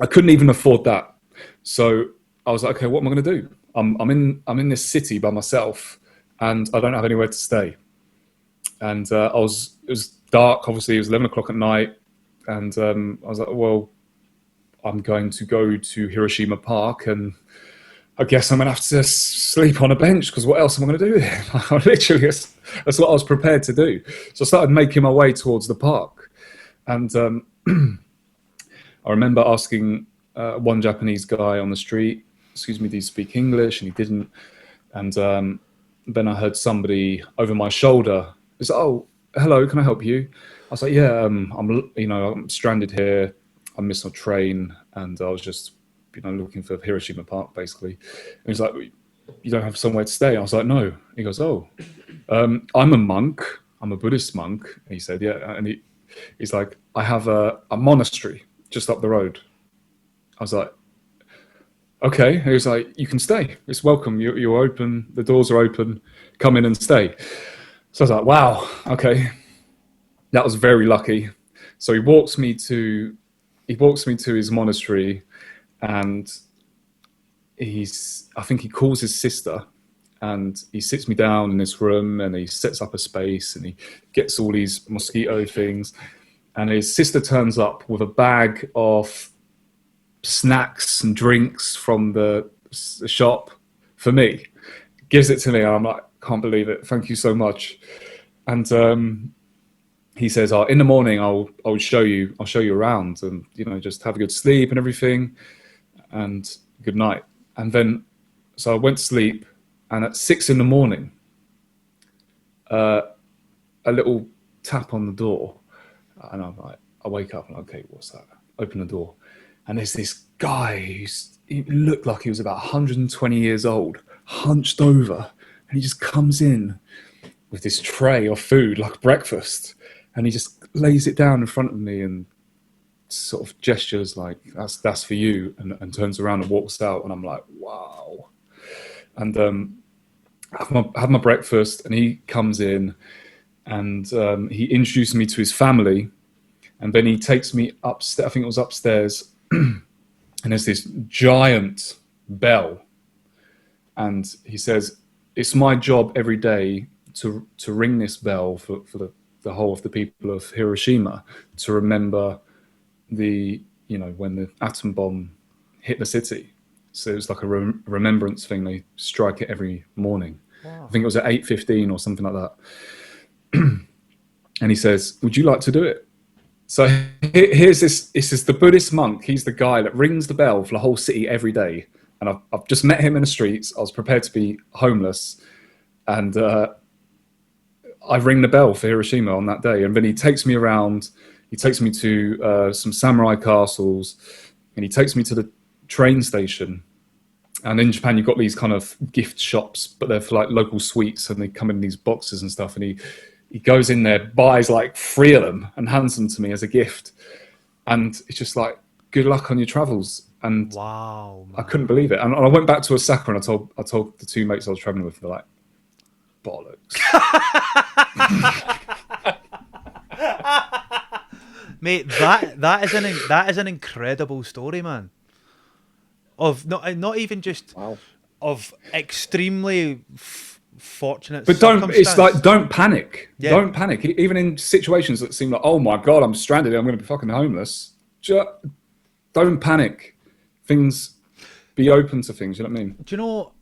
I couldn't even afford that, so I was like, okay, what am I going to do? I'm in this city by myself, and I don't have anywhere to stay. And it was dark. Obviously, it was 11 o'clock at night, and I was like, well, I'm going to go to Hiroshima Park, and I guess I'm going to have to sleep on a bench, because what else am I going to do here? Literally, that's what I was prepared to do. So I started making my way towards the park. And I remember asking one Japanese guy on the street, excuse me, do you speak English? And he didn't. And then I heard somebody over my shoulder. He said, oh, hello, can I help you? I was like, yeah, I'm stranded here. I missed my train, and I was just, looking for Hiroshima Park, basically. And he's like, you don't have somewhere to stay? I was like, no. He goes, oh, I'm a monk. I'm a Buddhist monk. And he said, yeah. And he's like, I have a monastery just up the road. I was like, okay. And he was like, you can stay. It's welcome. You're open. The doors are open. Come in and stay. So I was like, wow, okay. That was very lucky. So he walks me to his monastery, and I think he calls his sister, and he sits me down in this room, and he sets up a space, and he gets all these mosquito things, and his sister turns up with a bag of snacks and drinks from the shop for me, gives it to me, and I'm like, can't believe it, thank you so much. And he says, in the morning I'll show you around, and just have a good sleep and everything, and good night. And then so I went to sleep, and at 6 a.m, a little tap on the door, and I'm like, I wake up and okay, what's that? Open the door, and there's this guy he looked like he was about 120 years old, hunched over, and he just comes in with this tray of food, like breakfast, and he just lays it down in front of me and sort of gestures like, that's for you, and turns around and walks out, and I'm like, wow. And have my breakfast, and he comes in, and he introduced me to his family, and then he takes me upstairs. I think it was upstairs, and there's this giant bell, and he says, it's my job every day to ring this bell for the whole of the people of Hiroshima, to remember when the atom bomb hit the city. So it was like a remembrance thing. They strike it every morning. Wow. I think it was at 8:15 or something like that. And he says, would you like to do it? So here's this is the Buddhist monk. He's the guy that rings the bell for the whole city every day. And I've just met him in the streets. I was prepared to be homeless, and I ring the bell for Hiroshima on that day. And then he takes me around. He takes me to some samurai castles, and he takes me to the train station. And in Japan, you've got these kind of gift shops, but they're for like local sweets, and they come in these boxes and stuff. And he goes in there, buys like 3 of them, and hands them to me as a gift. And it's just like, good luck on your travels. And wow, man. I couldn't believe it. And I went back to Osaka, and I told the 2 mates I was traveling with, they're like, bollocks. Mate, that is an incredible story, man. Of not even just of extremely fortunate. But don't panic. Yeah. Don't panic. Even in situations that seem like, oh my God, I'm stranded, I'm going to be fucking homeless. Don't panic. Be open to things. You know what I mean? Do you know?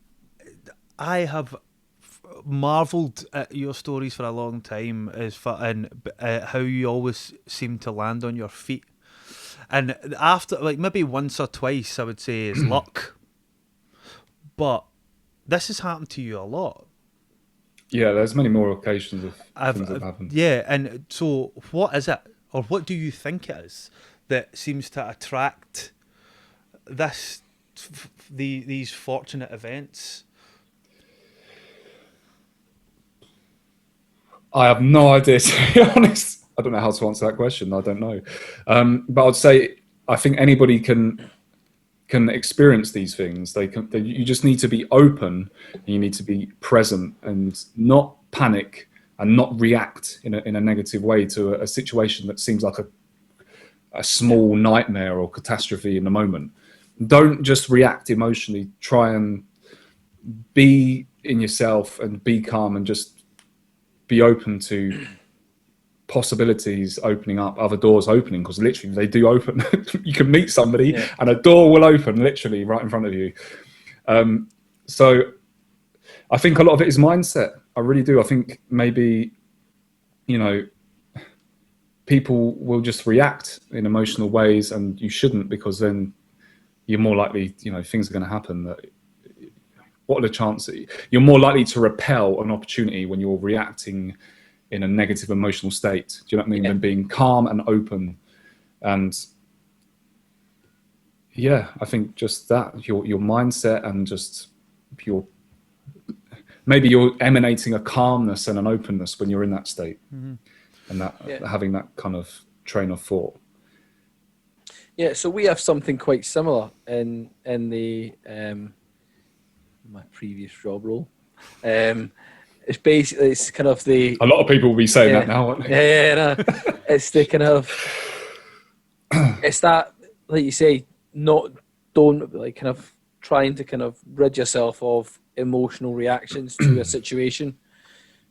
I have marveled at your stories for a long time, and how you always seem to land on your feet. And after, like, maybe once or twice, I would say is luck. But this has happened to you a lot. Yeah, there's many more occasions of things that have happened. Yeah, and so what is it, or what do you think it is, that seems to attract these fortunate events? I have no idea, to be honest. I don't know how to answer that question. I don't know. But I'd say I think anybody can experience these things. You just need to be open, and you need to be present, and not panic and not react in a negative way to a situation that seems like a small nightmare or catastrophe in the moment. Don't just react emotionally. Try and be in yourself and be calm and just be open to possibilities opening up, other doors opening, because literally they do open. You can meet somebody and a door will open literally right in front of you. So I think a lot of it is mindset. I really do. I think maybe, people will just react in emotional ways, and you shouldn't, because then you're more likely, things are going to happen that, what are the chances? You're more likely to repel an opportunity when you're reacting in a negative emotional state. Do you know what I mean? Than being calm and open. And I think just that, your mindset, and just maybe you're emanating a calmness and an openness when you're in that state, and that having that kind of train of thought. Yeah, so we have something quite similar in the my previous job role. It's basically, it's kind of the... A lot of people will be saying that now, aren't they? No. It's the kind of... It's that, like you say, kind of trying to kind of rid yourself of emotional reactions to a situation.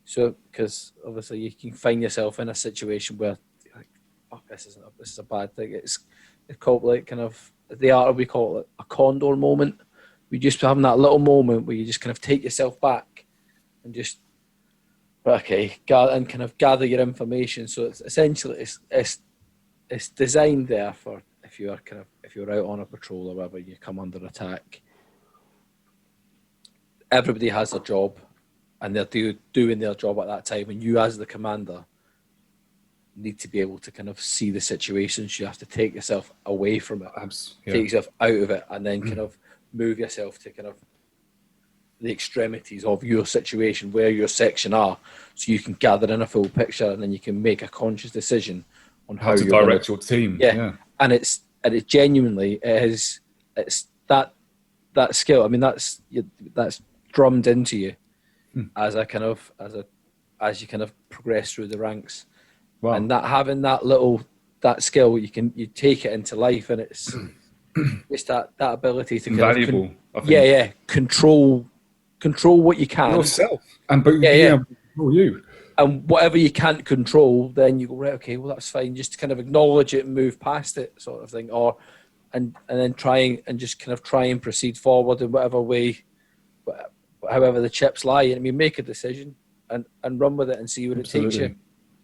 So, because obviously you can find yourself in a situation where you're like, oh, this is a bad thing. It's called, like, kind of, the art, we call it a condor moment. We just having that little moment where you just kind of take yourself back and just, and kind of gather your information. So it's essentially, it's designed there for if you're out on a patrol or whatever, you come under attack. Everybody has a job, and they're doing their job at that time, and you as the commander need to be able to kind of see the situation. So you have to take yourself away from it, take yourself out of it, and then kind of move yourself to kind of the extremities of your situation, where your section are, so you can gather in a full picture, and then you can make a conscious decision on how to you're direct your team. And it's genuinely, it's that skill. I mean, that's drummed into you as you kind of progress through the ranks. Wow. And that having that skill, you take it into life, and it's that ability to invaluable. I think. Control what you can yourself, and able to control you. And whatever you can't control, then you go, right, okay, well, that's fine. Just to kind of acknowledge it and move past it, sort of thing, and then try and proceed forward in whatever way, however the chips lie. I mean, make a decision and run with it and see where it takes you.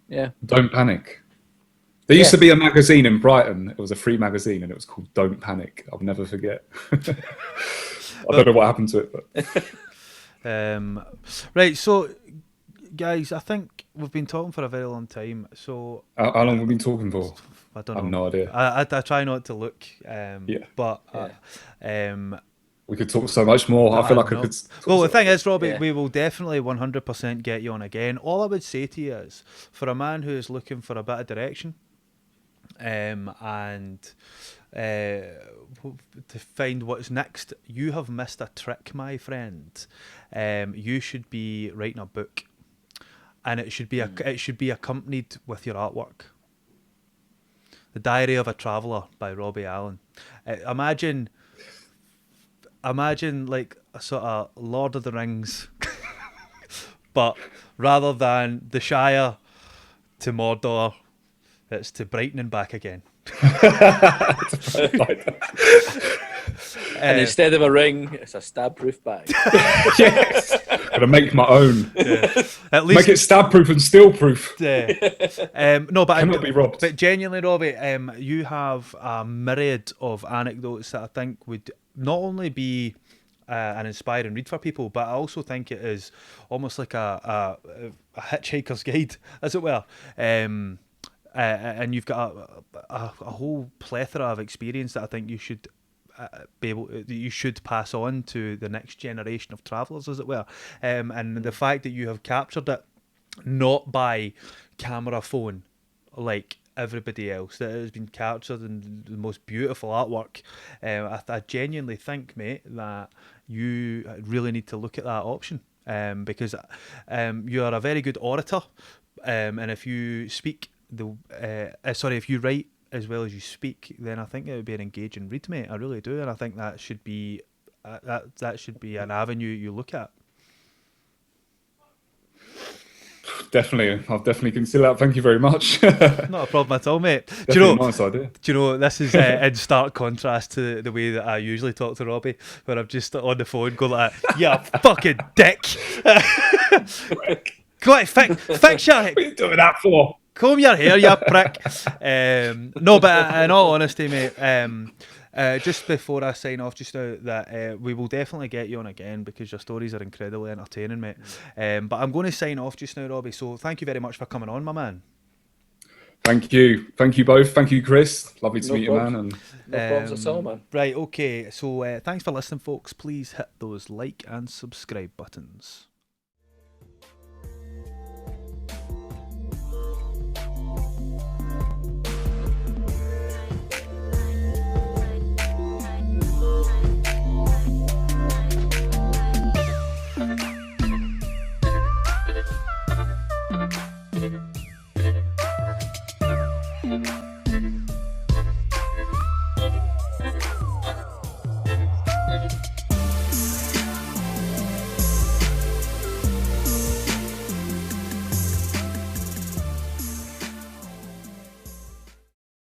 Yeah. Don't panic. There used to be a magazine in Brighton. It was a free magazine, and it was called Don't Panic. I'll never forget. I don't know what happened to it. But. Right, so guys, I think we've been talking for a very long time. So how long have we been talking for? I don't know. I have no idea. I try not to look. We could talk so much more. I feel like I could. Well, the thing is, Robbie, we will definitely 100% get you on again. All I would say to you is, for a man who is looking for a bit of direction, and to find what's next, you have missed a trick, my friend. You should be writing a book, and it should be accompanied with your artwork. The Diary of a Traveller by Robbie Allen. Imagine like a sort of Lord of the Rings, but rather than the Shire to Mordor, it's to Brighton and back again. And instead of a ring, it's a stab-proof bag. Yes, gonna make my own. At least make it stab-proof and steel-proof. No, but cannot be robbed. But genuinely, Robbie, you have a myriad of anecdotes that I think would not only be an inspiring read for people, but I also think it is almost like a hitchhiker's guide, as it were. And you've got a whole plethora of experience that I think you should you should pass on to the next generation of travellers, as it were. And the fact that you have captured it not by camera phone like everybody else, that it has been captured in the most beautiful artwork. I genuinely think, mate, that you really need to look at that option because you are a very good orator, and if you speak if you write as well as you speak, then I think it would be an engaging read, mate. I really do, and I think that should be that should be an avenue you look at. Definitely, I'll definitely consider that. Thank you very much. Not a problem at all, mate. Definitely a nice idea. Do you know, this is in stark contrast to the way that I usually talk to Robbie, where I'm just on the phone going like, "Yeah, fucking dick." Go on, fix your hair. What are you doing that for? Comb your hair, you prick. No, but in all honesty, mate, just before I sign off just now, that we will definitely get you on again because your stories are incredibly entertaining, mate. But I'm going to sign off just now, Robbie, so thank you very much for coming on, my man. Thank you both. Thank you, Chris. Lovely to meet you, man. And No problems at all, man. Right, okay, so thanks for listening, folks. Please hit those like and subscribe buttons.